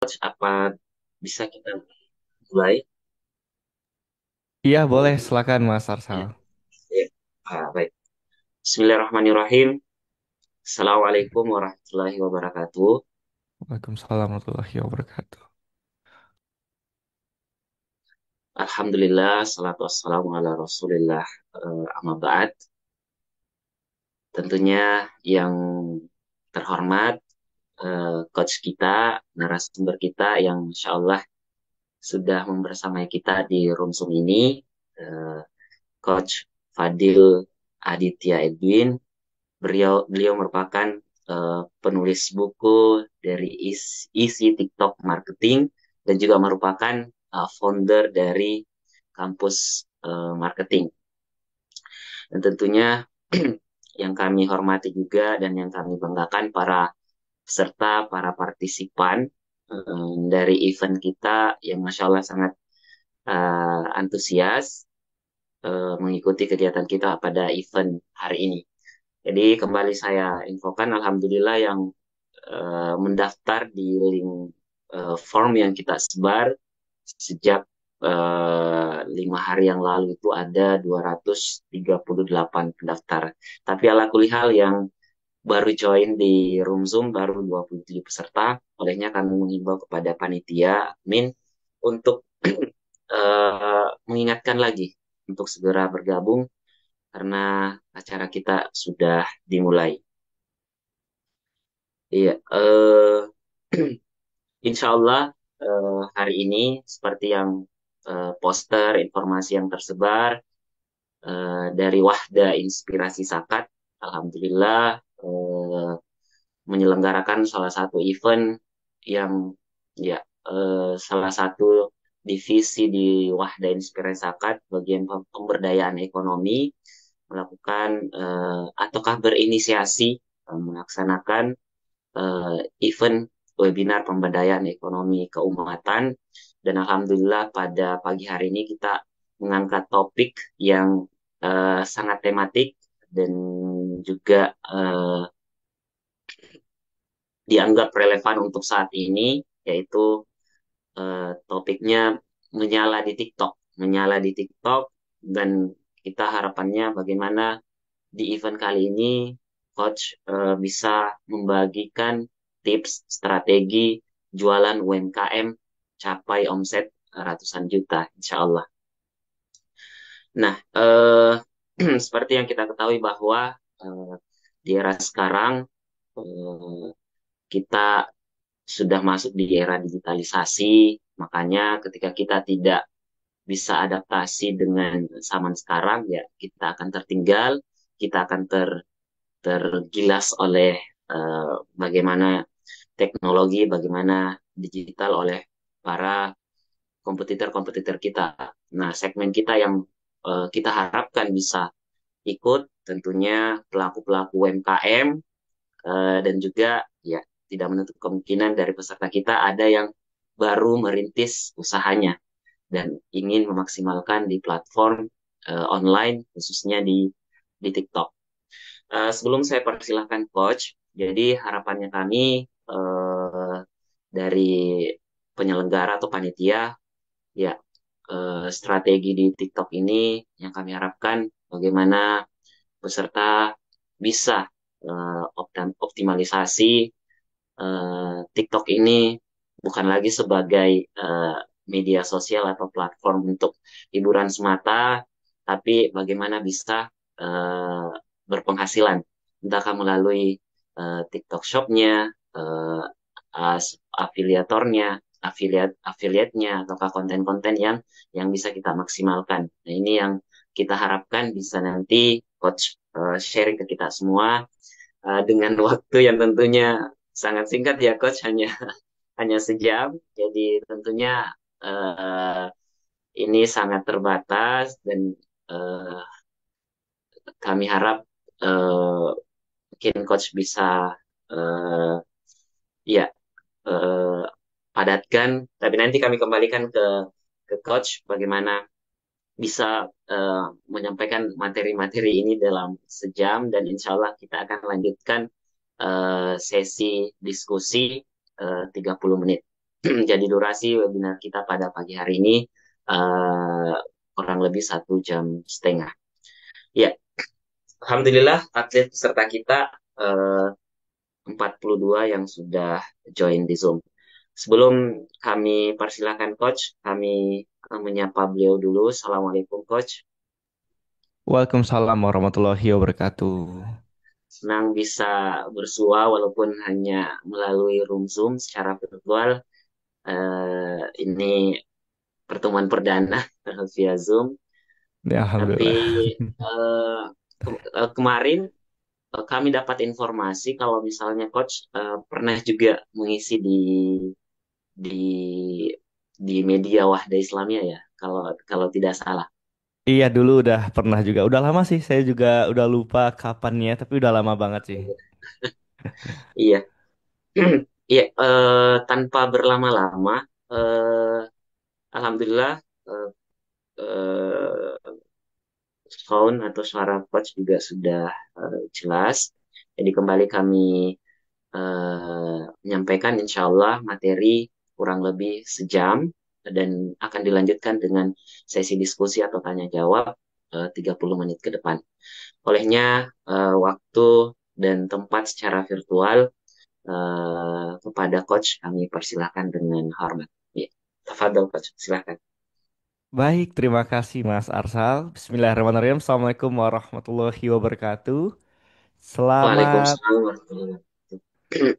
Coach, apa bisa kita mulai? Iya, boleh. Silakan Mas Arsal. Ya, ya. Baik. Bismillahirrahmanirrahim. Assalamualaikum warahmatullahi wabarakatuh. Waalaikumsalam warahmatullahi wabarakatuh. Alhamdulillah, salatu wassalamu ala Rasulillah. Amma ba'd. Tentunya yang terhormat, coach kita, narasumber kita yang Insya Allah sudah membersamai kita di room Zoom ini, eh, Coach Fadil Aditya Edwin. Beliau merupakan penulis buku dari isi TikTok marketing dan juga merupakan founder dari kampus marketing. Dan tentunya yang kami hormati juga dan yang kami banggakan para peserta, para partisipan dari event kita yang Masya Allah sangat antusias mengikuti kegiatan kita pada event hari ini. Jadi kembali saya infokan, Alhamdulillah yang mendaftar di link form yang kita sebar sejak 5 hari yang lalu itu ada 238 pendaftar. Tapi ala kulihal yang baru join di room Zoom baru 27 peserta, olehnya kami mengimbau kepada panitia admin untuk mengingatkan lagi untuk segera bergabung karena acara kita sudah dimulai. Iya, insya Allah hari ini seperti yang poster informasi yang tersebar dari Wahda Inspirasi Sakat, Alhamdulillah menyelenggarakan salah satu event yang ya salah satu divisi di Wahda Inspirasi Sakat bagian pemberdayaan ekonomi melakukan ataukah berinisiasi melaksanakan event webinar pemberdayaan ekonomi keumatan dan alhamdulillah pada pagi hari ini kita mengangkat topik yang sangat tematik dan juga dianggap relevan untuk saat ini yaitu topiknya menyala di TikTok, menyala di TikTok dan kita harapannya bagaimana di event kali ini coach bisa membagikan tips strategi jualan UMKM capai omset ratusan juta insya Allah. Nah, seperti yang kita ketahui bahwa eh, di era sekarang kita sudah masuk di era digitalisasi, makanya ketika kita tidak bisa adaptasi dengan zaman sekarang, ya kita akan tertinggal, kita akan tergilas oleh bagaimana teknologi, bagaimana digital oleh para kompetitor-kompetitor kita. Nah, segmen kita yang kita harapkan bisa ikut tentunya pelaku-pelaku UMKM dan juga ya tidak menutup kemungkinan dari peserta kita ada yang baru merintis usahanya dan ingin memaksimalkan di platform online khususnya di TikTok. Sebelum saya persilahkan coach, jadi harapannya kami dari penyelenggara atau panitia ya strategi di TikTok ini yang kami harapkan bagaimana peserta bisa optimalisasi TikTok ini bukan lagi sebagai media sosial atau platform untuk hiburan semata, tapi bagaimana bisa uh, berpenghasilan, entahkah melalui TikTok Shop-nya, afiliatornya, afiliatnya, ataukah konten-konten yang bisa kita maksimalkan. Nah, ini yang kita harapkan bisa nanti coach sharing ke kita semua dengan waktu yang tentunya sangat singkat ya coach hanya hanya sejam jadi tentunya eh, ini sangat terbatas dan eh, kami harap eh, mungkin coach bisa eh, ya eh, padatkan tapi nanti kami kembalikan ke coach bagaimana bisa eh, menyampaikan materi-materi ini dalam sejam dan insya Allah kita akan lanjutkan sesi diskusi 30 menit. Jadi durasi webinar kita pada pagi hari ini eh, kurang lebih 1 jam setengah. Ya, Alhamdulillah atlet peserta kita eh, 42 yang sudah join di Zoom. Sebelum kami persilakan Coach, kami menyapa beliau dulu. Assalamualaikum Coach. Waalaikumsalam warahmatullahi wabarakatuh. Senang bisa bersua walaupun hanya melalui room Zoom secara virtual. Ini pertemuan perdana via Zoom. Ya, Tapi alhamdulillah. eh, kemarin kami dapat informasi kalau misalnya Coach pernah juga mengisi di media Wahda Islamiyah ya, kalau kalau tidak salah. Iya, dulu udah pernah juga. Udah lama sih, saya juga udah lupa kapannya, tapi udah lama banget sih. Iya, iya. Tanpa berlama-lama, eh, alhamdulillah eh, eh, sound atau suara coach juga sudah jelas. Jadi kembali kami menyampaikan insya Allah materi kurang lebih sejam dan akan dilanjutkan dengan sesi diskusi atau tanya jawab 30 menit ke depan. Olehnya waktu dan tempat secara virtual kepada coach kami persilahkan dengan hormat. Ya, tafadhol coach, silakan. Baik, terima kasih Mas Arsal. Bismillahirrahmanirrahim. Assalamualaikum warahmatullahi wabarakatuh. Selamat Waalaikumsalam warahmatullahi wabarakatuh.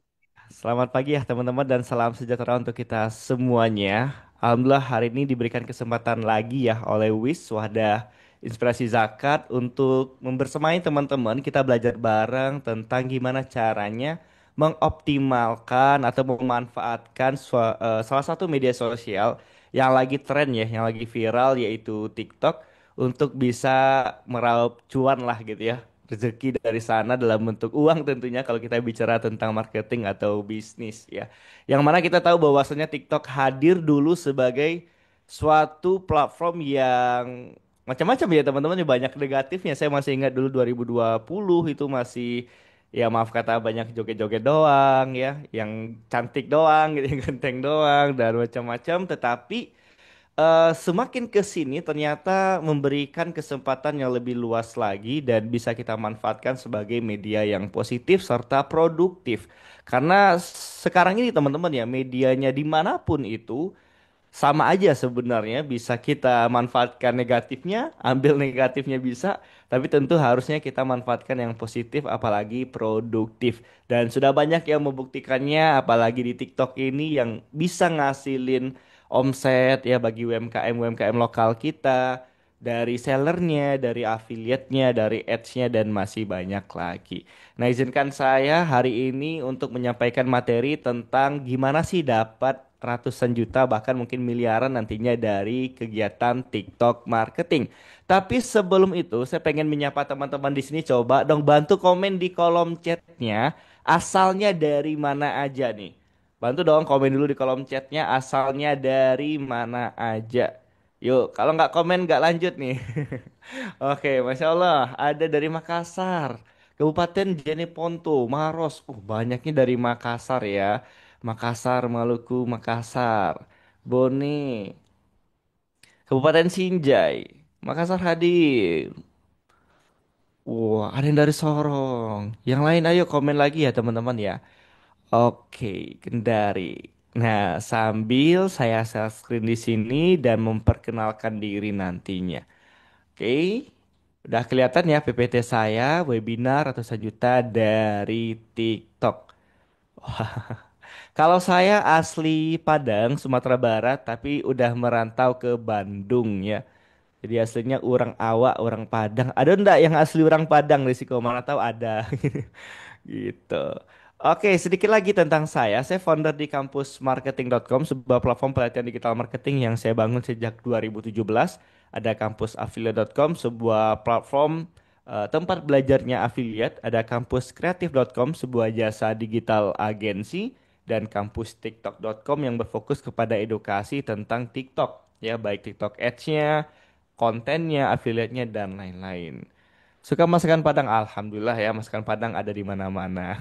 Selamat pagi ya teman-teman dan salam sejahtera untuk kita semuanya. Alhamdulillah hari ini diberikan kesempatan lagi ya oleh WIS Wadah Inspirasi Zakat untuk membersamai teman-teman kita belajar bareng tentang gimana caranya mengoptimalkan atau memanfaatkan salah satu media sosial yang lagi tren ya, yang lagi viral yaitu TikTok untuk bisa meraup cuan lah gitu ya, rezeki dari sana dalam bentuk uang tentunya kalau kita bicara tentang marketing atau bisnis ya. Yang mana kita tahu bahwasanya TikTok hadir dulu sebagai suatu platform yang macam-macam ya teman-teman, ya banyak negatifnya. Saya masih ingat dulu 2020 itu masih, ya maaf kata, banyak joget-joget doang ya, yang cantik doang gitu, yang genteng doang dan macam-macam. Tetapi semakin ke sini ternyata memberikan kesempatan yang lebih luas lagi dan bisa kita manfaatkan sebagai media yang positif serta produktif. Karena sekarang ini teman-teman ya, medianya dimanapun itu sama aja sebenarnya, bisa kita manfaatkan negatifnya, ambil negatifnya bisa, tapi tentu harusnya kita manfaatkan yang positif apalagi produktif. Dan sudah banyak yang membuktikannya apalagi di TikTok ini yang bisa ngasilin omset ya bagi UMKM lokal kita, dari sellernya, dari affiliate-nya, dari ads-nya dan masih banyak lagi. Nah, izinkan saya hari ini untuk menyampaikan materi tentang gimana sih dapat ratusan juta bahkan mungkin miliaran nantinya dari kegiatan TikTok marketing. Tapi sebelum itu saya pengen menyapa teman-teman di sini, coba dong bantu komen di kolom chatnya asalnya dari mana aja nih. Bantu dong komen dulu di kolom chatnya asalnya dari mana aja. Yuk, kalau nggak komen nggak lanjut nih. Oke, Masya Allah. Ada dari Makassar. Kabupaten Jeneponto, Maros. Banyaknya dari Makassar ya. Makassar, Maluku, Makassar. Bone. Kabupaten Sinjai. Makassar hadir. Wah, ada yang dari Sorong. Yang lain ayo komen lagi ya teman-teman ya. Oke, Kendari. Nah, sambil saya share screen di sini dan memperkenalkan diri nantinya. Oke, udah kelihatan ya PPT saya, webinar ratusan juta dari TikTok. Kalau saya asli Padang, Sumatera Barat, tapi udah merantau ke Bandung ya. Jadi aslinya orang Awak, orang Padang. Ada ndak yang asli orang Padang, Risiko? Mana tahu ada. Gitu. Oke, sedikit lagi tentang saya. Saya founder di kampusmarketing.com, sebuah platform pelatihan digital marketing yang saya bangun sejak 2017. Ada kampusaffiliate.com, sebuah platform tempat belajarnya affiliate. Ada kampuskreatif.com, sebuah jasa digital agensi. Dan kampustiktok.com yang berfokus kepada edukasi tentang TikTok. Ya, baik TikTok Ads-nya, kontennya, affiliate-nya, dan lain-lain. Suka masakan Padang? Alhamdulillah ya, masakan Padang ada di mana-mana.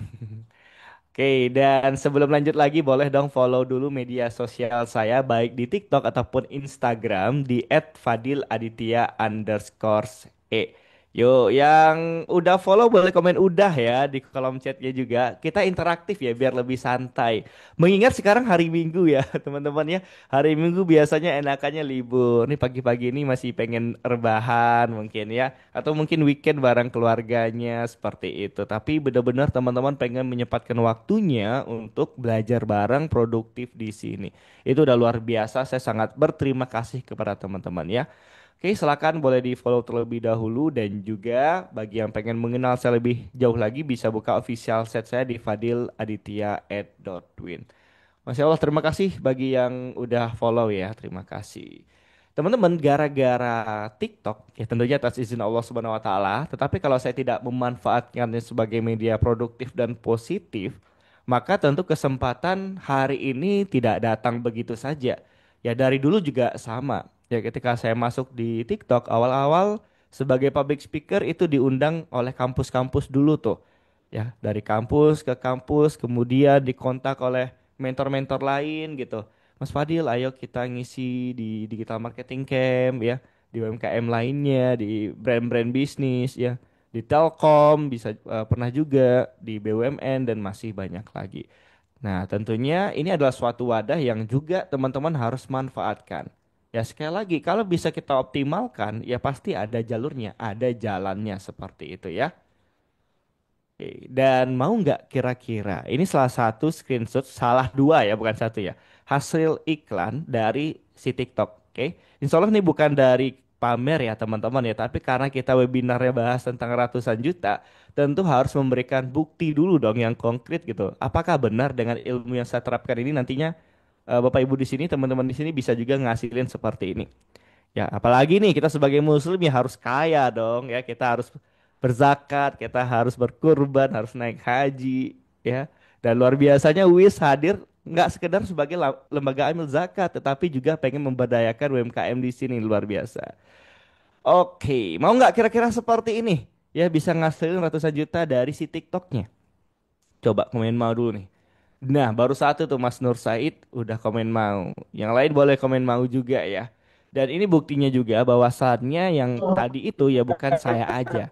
Oke, dan sebelum lanjut lagi boleh dong follow dulu media sosial saya baik di TikTok ataupun Instagram di @fadil_aditya_e. Yuk, yang udah follow boleh komen udah ya di kolom chatnya juga. Kita interaktif ya biar lebih santai. Mengingat sekarang hari Minggu ya teman-teman ya. Hari Minggu biasanya enakannya libur. Nih pagi-pagi ini masih pengen rebahan mungkin ya. Atau mungkin weekend bareng keluarganya seperti itu. Tapi benar-benar teman-teman pengen menyempatkan waktunya untuk belajar bareng produktif di sini. Itu udah luar biasa. Saya sangat berterima kasih kepada teman-teman ya. Oke, silakan boleh di-follow terlebih dahulu dan juga bagi yang pengen mengenal saya lebih jauh lagi bisa buka official set saya di fadiladitya@twin. Masya Allah, terima kasih bagi yang udah follow ya. Terima kasih. Teman-teman, gara-gara TikTok, ya tentunya atas izin Allah Subhanahu wa Ta'ala, tetapi kalau saya tidak memanfaatkannya sebagai media produktif dan positif, maka tentu kesempatan hari ini tidak datang begitu saja. Ya dari dulu juga sama. Ya ketika saya masuk di TikTok awal-awal sebagai public speaker itu diundang oleh kampus-kampus dulu tuh. Ya, dari kampus ke kampus, kemudian dikontak oleh mentor-mentor lain gitu. Mas Fadil, ayo kita ngisi di digital marketing camp ya, di UMKM lainnya, di brand-brand bisnis ya, di Telkom bisa pernah juga di BUMN dan masih banyak lagi. Nah, tentunya ini adalah suatu wadah yang juga teman-teman harus manfaatkan. Ya, sekali lagi, kalau bisa kita optimalkan, ya pasti ada jalurnya, ada jalannya seperti itu ya. Oke, dan mau nggak kira-kira, ini salah satu screenshot, salah dua ya, bukan satu ya. Hasil iklan dari si TikTok. Oke, insya Allah ini bukan dari pamer ya teman-teman ya, tapi karena kita webinarnya bahas tentang ratusan juta, tentu harus memberikan bukti dulu dong yang konkret gitu. Apakah benar dengan ilmu yang saya terapkan ini nantinya Bapak Ibu di sini, teman-teman di sini bisa juga ngasilin seperti ini. Ya, apalagi nih kita sebagai muslim ya harus kaya dong ya. Kita harus berzakat, kita harus berkurban, harus naik haji ya. Dan luar biasanya WIS hadir nggak sekedar sebagai lembaga amil zakat, tetapi juga pengen memberdayakan UMKM di sini luar biasa. Oke, mau nggak kira-kira seperti ini? Ya bisa ngasilin ratusan juta dari si TikToknya. Coba komen mau dulu nih. Nah, baru satu tuh Mas Nur Said udah komen mau. Yang lain boleh komen mau juga ya. Dan ini buktinya juga bahwasannya yang tadi itu ya bukan saya aja,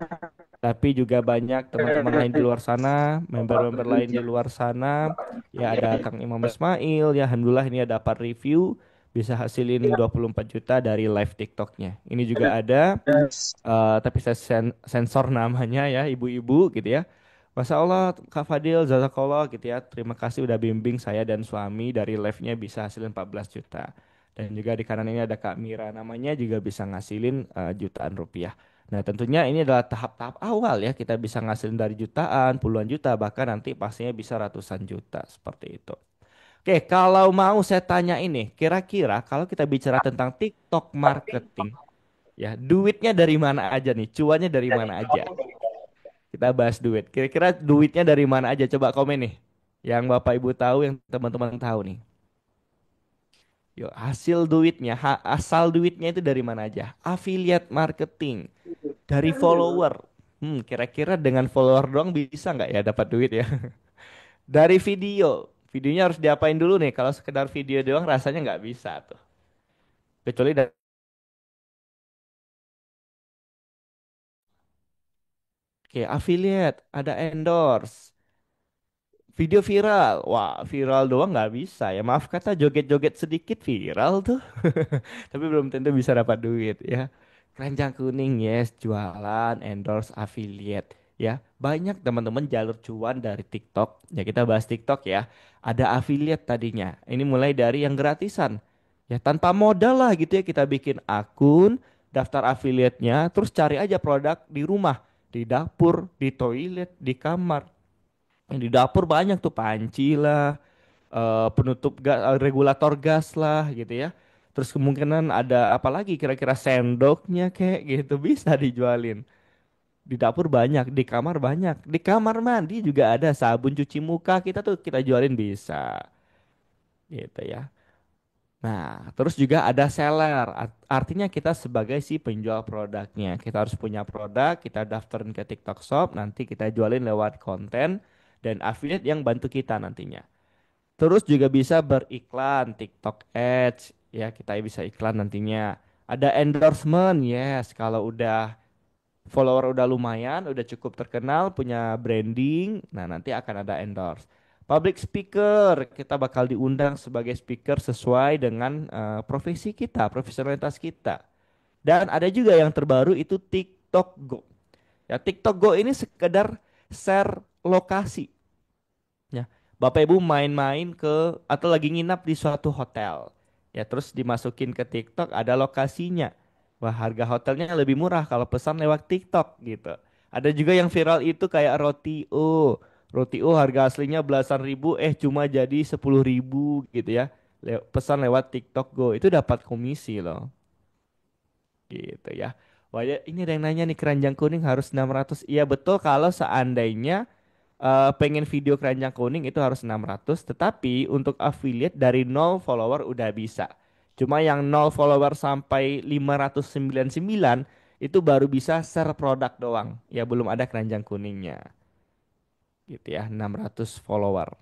tapi juga banyak teman-teman lain di luar sana, member-member lain di luar sana. Ya ada Kang Imam Ismail, ya alhamdulillah ini ada dapat review bisa hasilin 24 juta dari live TikToknya. Ini juga ada tapi saya sensor namanya ya ibu-ibu gitu ya. Masya Allah Kak Fadil, Jazakallah gitu ya. Terima kasih udah bimbing saya dan suami dari live-nya bisa hasilin 14 juta. Dan juga di kanan ini ada Kak Mira namanya juga bisa ngasilin jutaan rupiah. Nah tentunya ini adalah tahap-tahap awal ya. Kita bisa ngasilin dari jutaan, puluhan juta, bahkan nanti pastinya bisa ratusan juta seperti itu. Oke, kalau mau saya tanya ini, kira-kira kalau kita bicara tentang TikTok marketing, ya, duitnya dari mana aja nih? Cuannya dari mana aja? Kita bahas duit. Kira-kira duitnya dari mana aja? Coba komen nih. Yang Bapak Ibu tahu, yang teman-teman tahu nih. Yuk, hasil duitnya, asal duitnya itu dari mana aja? Affiliate marketing, dari follower. Kira-kira dengan follower doang bisa nggak ya dapat duit ya? Dari video. Videonya harus diapain dulu nih? Kalau sekedar video doang rasanya nggak bisa tuh. Kecuali dari kayak affiliate, ada endorse. Video viral, wah viral doang nggak bisa ya. Maaf kata joget-joget sedikit viral tuh, tapi belum tentu bisa dapat duit ya. Keranjang kuning yes, jualan, endorse, affiliate ya. Banyak teman-teman jalur cuan dari TikTok. Ya kita bahas TikTok ya. Ada affiliate tadinya. Ini mulai dari yang gratisan. Ya tanpa modal lah gitu ya kita bikin akun, daftar affiliate-nya, terus cari aja produk di rumah, di dapur, di toilet, di kamar. Di dapur banyak tuh panci lah, penutup gas, regulator gas lah gitu ya. Terus kemungkinan ada apa lagi kira-kira sendoknya kayak gitu bisa dijualin. Di dapur banyak, di kamar banyak. Di kamar mandi juga ada sabun cuci muka kita tuh kita jualin bisa. Gitu ya. Nah, terus juga ada seller. Artinya kita sebagai si penjual produknya. Kita harus punya produk, kita daftarin ke TikTok Shop, nanti kita jualin lewat konten dan affiliate yang bantu kita nantinya. Terus juga bisa beriklan TikTok Ads, ya kita bisa iklan nantinya. Ada endorsement, yes, kalau udah follower udah lumayan, udah cukup terkenal, punya branding, nah nanti akan ada endorse. Public speaker, kita bakal diundang sebagai speaker sesuai dengan profesi kita, profesionalitas kita. Dan ada juga yang terbaru itu TikTok Go. Ya, TikTok Go ini sekedar share lokasi. Ya, Bapak Ibu main-main ke atau lagi nginap di suatu hotel. Ya, terus dimasukin ke TikTok ada lokasinya. Wah, harga hotelnya lebih murah kalau pesan lewat TikTok gitu. Ada juga yang viral itu kayak roti O. Roti O harga aslinya belasan ribu, cuma jadi 10.000 gitu ya. Pesan lewat TikTok Go itu dapat komisi loh. Gitu ya. Wah, ya, ini ada yang nanya nih keranjang kuning harus 600. Iya betul kalau seandainya pengen video keranjang kuning itu harus 600, tetapi untuk affiliate dari 0 follower udah bisa. Cuma yang 0 follower sampai 599 itu baru bisa share produk doang. Ya belum ada keranjang kuningnya. Gitu ya, 600 follower.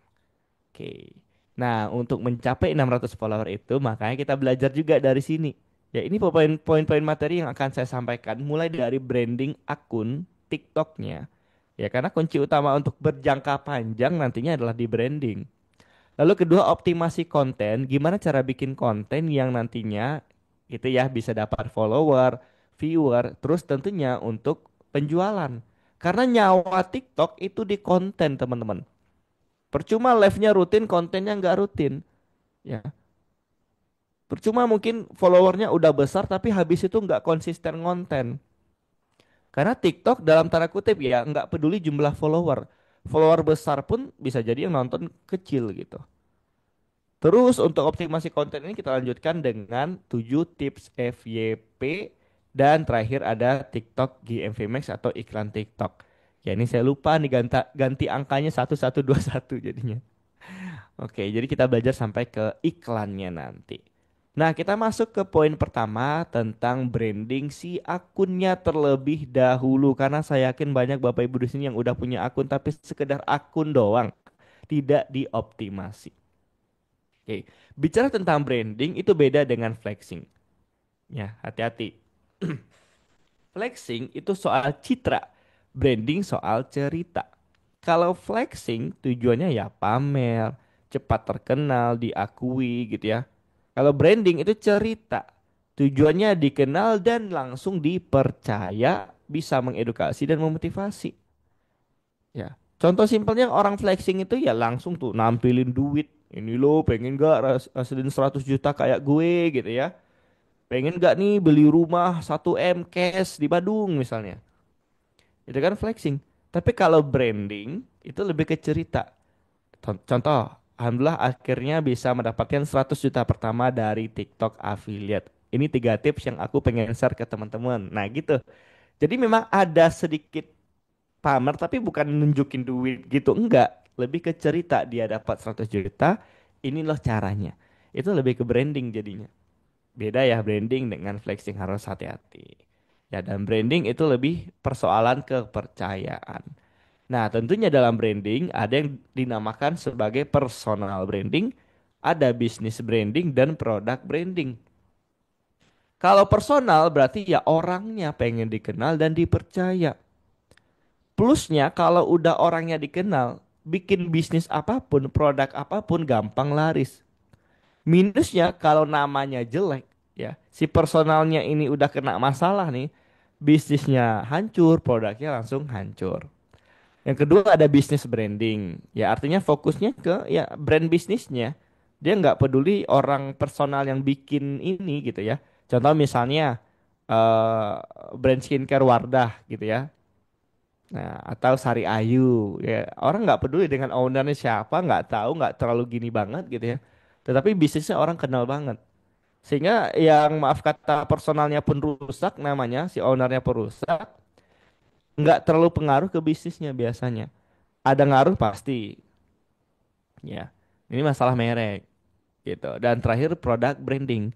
Oke. Nah, untuk mencapai 600 follower itu makanya kita belajar juga dari sini. Ya, ini poin-poin materi yang akan saya sampaikan mulai dari branding akun TikToknya. Ya, karena kunci utama untuk berjangka panjang nantinya adalah di branding. Lalu kedua, optimasi konten. Gimana cara bikin konten yang nantinya itu ya bisa dapat follower, viewer, terus tentunya untuk penjualan. Karena nyawa TikTok itu di konten, teman-teman. Percuma live-nya rutin, kontennya nggak rutin. Ya, percuma mungkin followernya udah besar tapi habis itu nggak konsisten konten. Karena TikTok dalam tanda kutip ya nggak peduli jumlah follower. Follower besar pun bisa jadi yang nonton kecil gitu. Terus untuk optimasi konten ini kita lanjutkan dengan 7 tips FYP dan terakhir ada TikTok GMV Max atau iklan TikTok. Ya ini saya lupa nih ganti angkanya 1121 jadinya. Oke, jadi kita belajar sampai ke iklannya nanti. Nah, kita masuk ke poin pertama tentang branding si akunnya terlebih dahulu. Karena saya yakin banyak Bapak Ibu di sini yang udah punya akun tapi sekedar akun doang, tidak dioptimasi. Oke, bicara tentang branding itu beda dengan flexing. Ya, hati-hati. Flexing itu soal citra, branding soal cerita. Kalau flexing tujuannya ya pamer, cepat terkenal, diakui gitu ya. Kalau branding itu cerita, tujuannya dikenal dan langsung dipercaya, bisa mengedukasi dan memotivasi. Ya, contoh simpelnya orang flexing itu ya langsung tuh nampilin duit. Ini lo pengen gak hasilin 100 juta kayak gue gitu ya. Pengen gak nih beli rumah 1 M cash di Badung misalnya. Itu kan flexing. Tapi kalau branding itu lebih ke cerita. Contoh, alhamdulillah akhirnya bisa mendapatkan 100 juta pertama dari TikTok affiliate. Ini 3 tips yang aku pengen share ke teman-teman. Nah gitu. Jadi memang ada sedikit pamer tapi bukan nunjukin duit gitu. Enggak. Lebih ke cerita dia dapat 100 juta. Ini loh caranya. Itu lebih ke branding jadinya. Beda ya branding dengan flexing harus hati-hati. Ya dan branding itu lebih persoalan kepercayaan. Nah, tentunya dalam branding ada yang dinamakan sebagai personal branding, ada bisnis branding dan produk branding. Kalau personal berarti ya orangnya pengen dikenal dan dipercaya. Plusnya kalau udah orangnya dikenal, bikin bisnis apapun, produk apapun gampang laris. Minusnya kalau namanya jelek, ya si personalnya ini udah kena masalah nih, bisnisnya hancur, produknya langsung hancur. Yang kedua ada bisnis branding. Ya artinya fokusnya ke ya brand bisnisnya. Dia nggak peduli orang personal yang bikin ini gitu ya. Contoh misalnya eh brand skincare Wardah gitu ya. Nah, atau Sari Ayu ya. Orang nggak peduli dengan ownernya siapa, nggak tahu, nggak terlalu gini banget gitu ya. Tetapi bisnisnya orang kenal banget. Sehingga yang maaf kata personalnya pun rusak namanya, si ownernya pun rusak, nggak terlalu pengaruh ke bisnisnya biasanya. Ada ngaruh pasti. Ya, ini masalah merek gitu. Dan terakhir produk branding.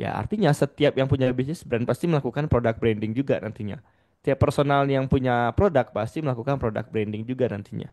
Ya, artinya setiap yang punya bisnis brand pasti melakukan produk branding juga nantinya. Tiap personal yang punya produk pasti melakukan produk branding juga nantinya.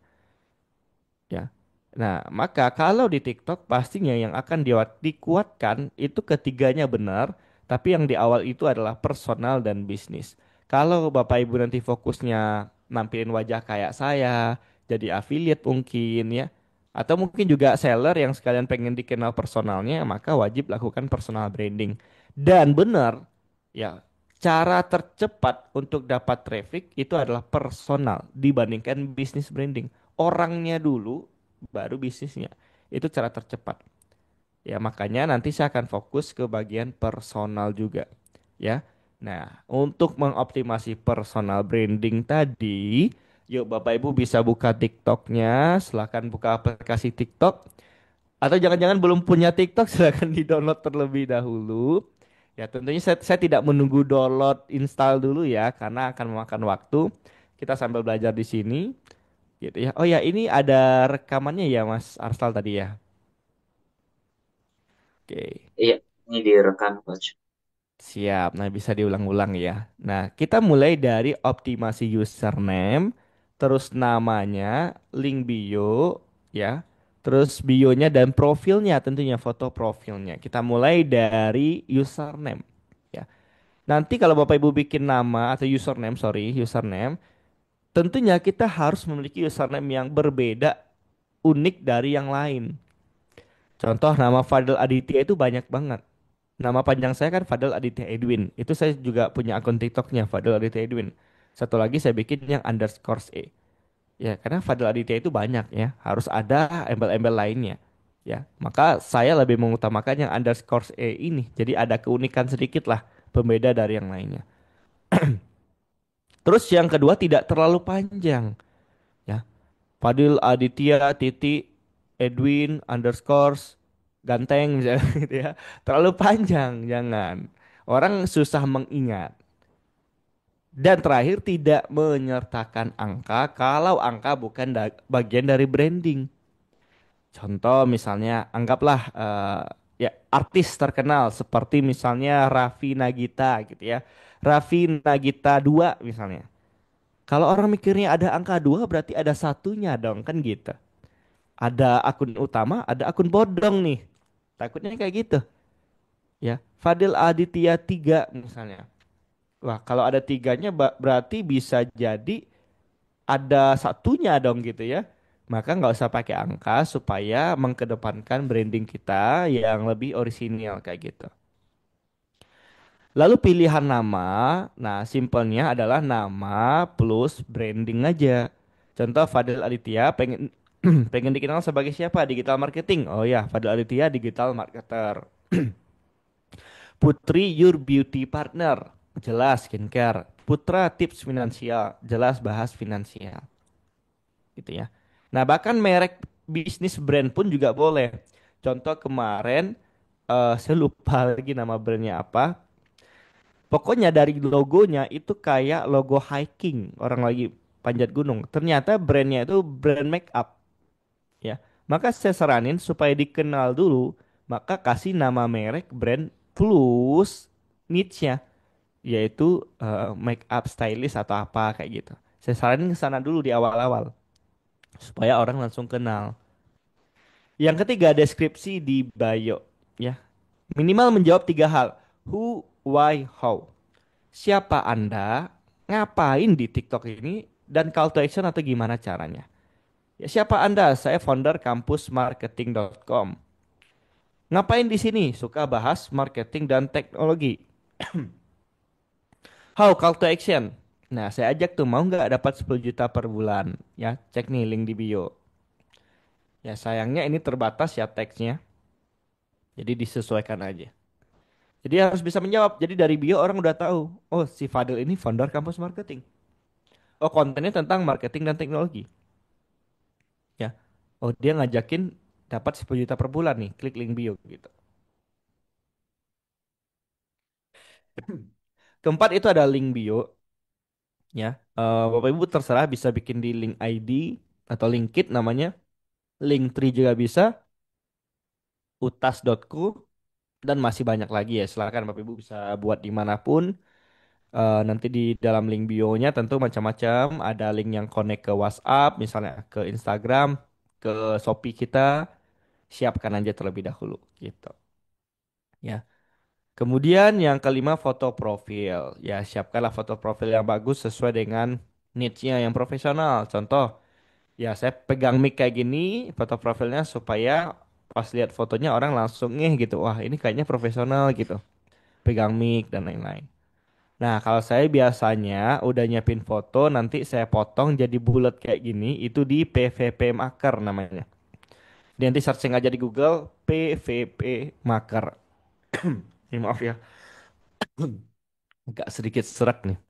Ya. Nah, maka kalau di TikTok pastinya yang akan dikuatkan itu ketiganya benar, tapi yang di awal itu adalah personal dan bisnis. Kalau Bapak Ibu nanti fokusnya nampilin wajah kayak saya, jadi affiliate mungkin ya, atau mungkin juga seller yang sekalian pengen dikenal personalnya, maka wajib lakukan personal branding. Dan benar, ya, cara tercepat untuk dapat traffic itu adalah personal dibandingkan bisnis branding orangnya dulu baru bisnisnya. Itu cara tercepat. Ya, makanya nanti saya akan fokus ke bagian personal juga, ya. Nah, untuk mengoptimasi personal branding tadi, yuk Bapak Ibu bisa buka TikToknya, silahkan buka aplikasi TikTok. Atau jangan-jangan belum punya TikTok, silahkan di-download terlebih dahulu. Ya, tentunya saya tidak menunggu download install dulu ya, karena akan memakan waktu. Kita sambil belajar di sini. Gitu ya. Oh ya, ini ada rekamannya ya Mas Arsal tadi ya. Oke, Iya, ini direkam coach. siap. Nah, bisa diulang-ulang ya. Nah, kita mulai dari optimasi username, terus namanya, link bio, ya. Terus bionya dan profilnya tentunya foto profilnya. Kita mulai dari username, ya. Nanti kalau Bapak Ibu bikin nama atau username, sorry, username, tentunya kita harus memiliki username yang berbeda, unik dari yang lain. Contoh nama Fadel Aditya itu banyak banget. Nama panjang saya kan Fadel Aditya Edwin. Itu saya juga punya akun TikToknya Fadel Aditya Edwin. Satu lagi saya bikin yang underscore E. Ya, karena Fadel Aditya itu banyak ya. Harus ada embel-embel lainnya. Ya, maka saya lebih mengutamakan yang underscore E ini. Jadi ada keunikan sedikit lah pembeda dari yang lainnya. Terus yang kedua tidak terlalu panjang. Ya, Fadil Aditya titik Edwin underscore ganteng misalnya gitu ya. Terlalu panjang, jangan. Orang susah mengingat. Dan terakhir tidak menyertakan angka kalau angka bukan bagian dari branding. Contoh misalnya anggaplah ya artis terkenal seperti misalnya Raffi Nagita gitu ya. Raffi Nagita 2 misalnya. Kalau orang mikirnya ada angka 2 berarti ada satunya dong kan gitu. Ada akun utama, ada akun bodong nih. Takutnya kayak gitu, ya. Fadil Aditya 3 misalnya. Wah, kalau ada tiganya berarti bisa jadi ada satunya dong gitu ya. Maka nggak usah pakai angka supaya mengkedepankan branding kita yang lebih orisinil kayak gitu. Lalu pilihan nama, nah simpelnya adalah nama plus branding aja. Contoh Fadil Aditya pengen pengen dikenal sebagai siapa? Digital marketing. Oh ya, Fadil Aditya digital marketer. Putri your beauty partner. Jelas skincare. Putra tips finansial. Jelas bahas finansial. Gitu ya. Nah, bahkan merek bisnis brand pun juga boleh. Contoh kemarin saya lupa lagi nama brandnya apa. Pokoknya dari logonya itu kayak logo hiking, orang lagi panjat gunung. Ternyata brandnya itu brand make up, ya. Maka saya saranin supaya dikenal dulu, maka kasih nama merek brand plus niche-nya, yaitu make up stylist atau apa kayak gitu. Saya saranin ke sana dulu di awal-awal supaya orang langsung kenal. Yang ketiga, deskripsi di bio, ya. Minimal menjawab tiga hal. Who, why, how. Siapa Anda, ngapain di TikTok ini, dan call to action atau gimana caranya. Ya, siapa Anda? Saya founder kampusmarketing.com. Ngapain di sini? Suka bahas marketing dan teknologi. How call to action? Nah, saya ajak tuh mau nggak dapat 10 juta per bulan? Ya, cek nih link di bio. Ya, sayangnya ini terbatas ya teksnya. Jadi disesuaikan aja. Jadi harus bisa menjawab. Jadi dari bio orang udah tahu. Oh, si Fadil ini founder kampus marketing. Oh, kontennya tentang marketing dan teknologi. Ya. Oh, dia ngajakin dapat 10 juta per bulan nih. Klik link bio gitu. Keempat itu ada link bio. Ya. Bapak Ibu terserah bisa bikin di link ID atau Linkit namanya. Linktree juga bisa. Utas.ku dan masih banyak lagi ya. Silakan Bapak Ibu bisa buat dimanapun. Nanti di dalam link bio-nya tentu macam-macam. Ada link yang connect ke WhatsApp, misalnya ke Instagram. ke Shopee kita, siapkan aja terlebih dahulu gitu. Ya. Kemudian yang kelima foto profil. Ya, siapkanlah foto profil yang bagus sesuai dengan niche-nya yang profesional. Contoh, ya saya pegang mic kayak gini, foto profilnya supaya pas lihat fotonya orang langsung gitu. Wah, ini kayaknya profesional gitu. Pegang mic dan lain-lain. Nah, kalau saya biasanya udah nyiapin foto, nanti saya potong jadi bulat kayak gini, itu di PVP Maker namanya. Dia nanti searching aja di Google PVP Maker. Ini maaf ya, agak sedikit serak nih.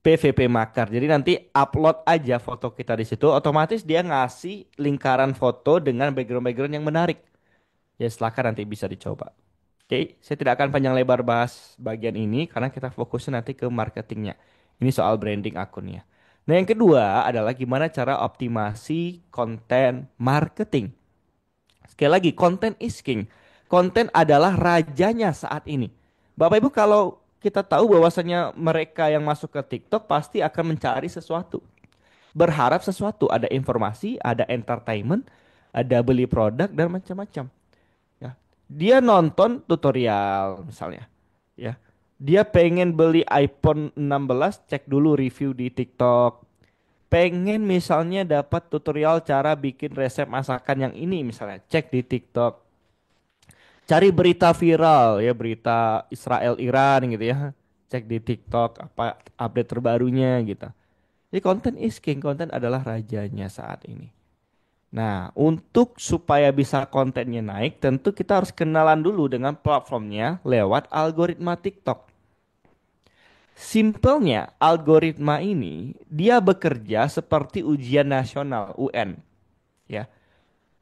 PVP Maker. Jadi nanti upload aja foto kita di situ, otomatis dia ngasih lingkaran foto dengan background-background yang menarik. Ya, silakan nanti bisa dicoba. Oke, saya tidak akan panjang lebar bahas bagian ini karena kita fokusnya nanti ke marketingnya. Ini soal branding akunnya. Nah, yang kedua adalah gimana cara optimasi konten marketing. Sekali lagi, konten is king. Konten adalah rajanya saat ini. Bapak Ibu, kalau kita tahu bahwasanya mereka yang masuk ke TikTok pasti akan mencari sesuatu. Berharap sesuatu, ada informasi, ada entertainment, ada beli produk dan macam-macam. Ya. Dia nonton tutorial misalnya. Ya. Dia pengen beli iPhone 16, cek dulu review di TikTok. Pengen misalnya dapat tutorial cara bikin resep masakan yang ini misalnya, cek di TikTok. Cari berita viral ya, berita Israel Iran gitu ya. Cek di TikTok apa update terbarunya gitu. Jadi konten is king, konten adalah rajanya saat ini. Nah, untuk supaya bisa kontennya naik, tentu kita harus kenalan dulu dengan platformnya lewat algoritma TikTok. Simpelnya, algoritma ini dia bekerja seperti ujian nasional UN, ya.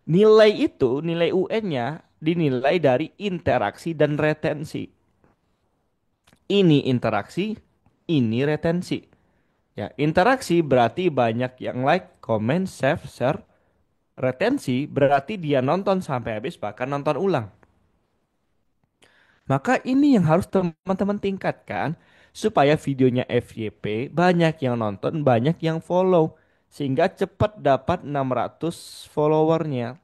Nilai itu, nilai UN-nya dinilai dari interaksi dan retensi. Ini interaksi, ini retensi. Ya, interaksi berarti banyak yang like, comment, save, share. Retensi berarti dia nonton sampai habis bahkan nonton ulang. Maka ini yang harus teman-teman tingkatkan supaya videonya FYP banyak yang nonton, banyak yang follow sehingga cepat dapat 600 followernya.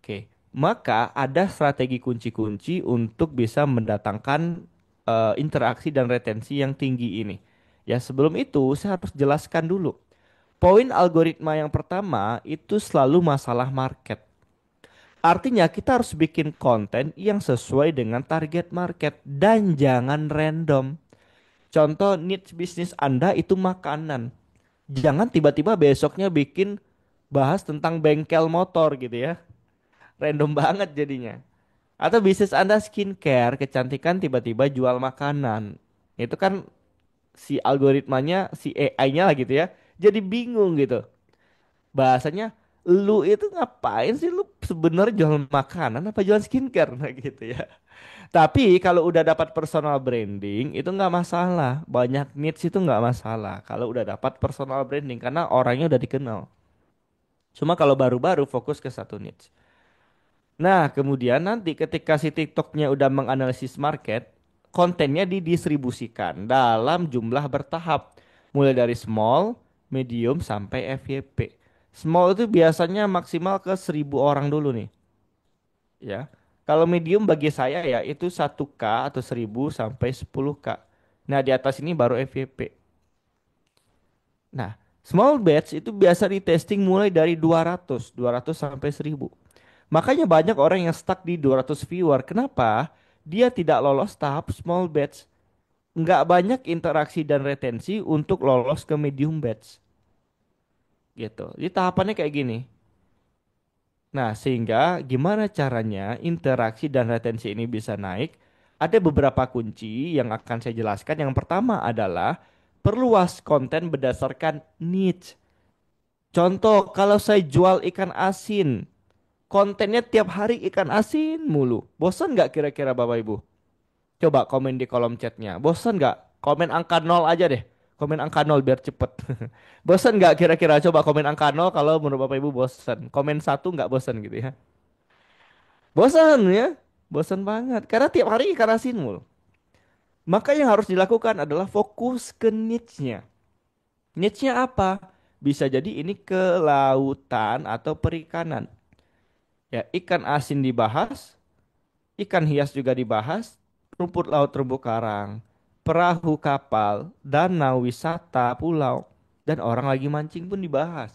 Oke, maka ada strategi kunci-kunci untuk bisa mendatangkan interaksi dan retensi yang tinggi ini. Ya, sebelum itu saya harus jelaskan dulu. Poin algoritma yang pertama itu selalu masalah market. Artinya kita harus bikin konten yang sesuai dengan target market dan jangan random. Contoh niche bisnis Anda itu makanan. Jangan tiba-tiba besoknya bikin bahas tentang bengkel motor gitu ya. Random banget jadinya. Atau bisnis Anda skincare, kecantikan tiba-tiba jual makanan. Itu kan si algoritmanya, si AI-nya lah gitu ya. Jadi bingung gitu. Bahasanya lu itu ngapain sih, lu sebenarnya jual makanan apa jual skincare nah gitu ya. Tapi kalau udah dapat personal branding itu nggak masalah, banyak niche itu nggak masalah kalau udah dapat personal branding karena orangnya udah dikenal. Cuma kalau baru-baru fokus ke satu niche. Nah, kemudian nanti ketika si TikToknya udah menganalisis market, kontennya didistribusikan dalam jumlah bertahap. Mulai dari small, medium, sampai FYP. Small itu biasanya maksimal ke 1.000 orang dulu nih. Ya. Kalau medium bagi saya ya itu 1K atau 1.000 sampai 10K. Nah, di atas ini baru FYP. Nah, small batch itu biasa di testing mulai dari 200 sampai 1.000. Makanya banyak orang yang stuck di 200 viewer. Kenapa? Dia tidak lolos tahap small batch. Nggak banyak interaksi dan retensi untuk lolos ke medium batch. Gitu. Jadi tahapannya kayak gini. Nah, sehingga gimana caranya interaksi dan retensi ini bisa naik? Ada beberapa kunci yang akan saya jelaskan. Yang pertama adalah perluas konten berdasarkan niche. Contoh, kalau saya jual ikan asin, kontennya tiap hari ikan asin mulu. Bosan nggak kira-kira Bapak Ibu? Coba komen di kolom chatnya. Bosan nggak? Komen angka nol aja deh. Komen angka nol biar cepet. Bosan nggak kira-kira? Coba komen angka nol kalau menurut Bapak Ibu bosan. Komen satu nggak bosan gitu ya. Bosan ya. Bosan banget. Karena tiap hari ikan asin mulu. Maka yang harus dilakukan adalah fokus ke niche-nya. Niche-nya apa? bisa jadi ini kelautan atau perikanan. Ya, ikan asin dibahas, ikan hias juga dibahas, rumput laut terumbu karang, perahu kapal, danau wisata, pulau, dan orang lagi mancing pun dibahas.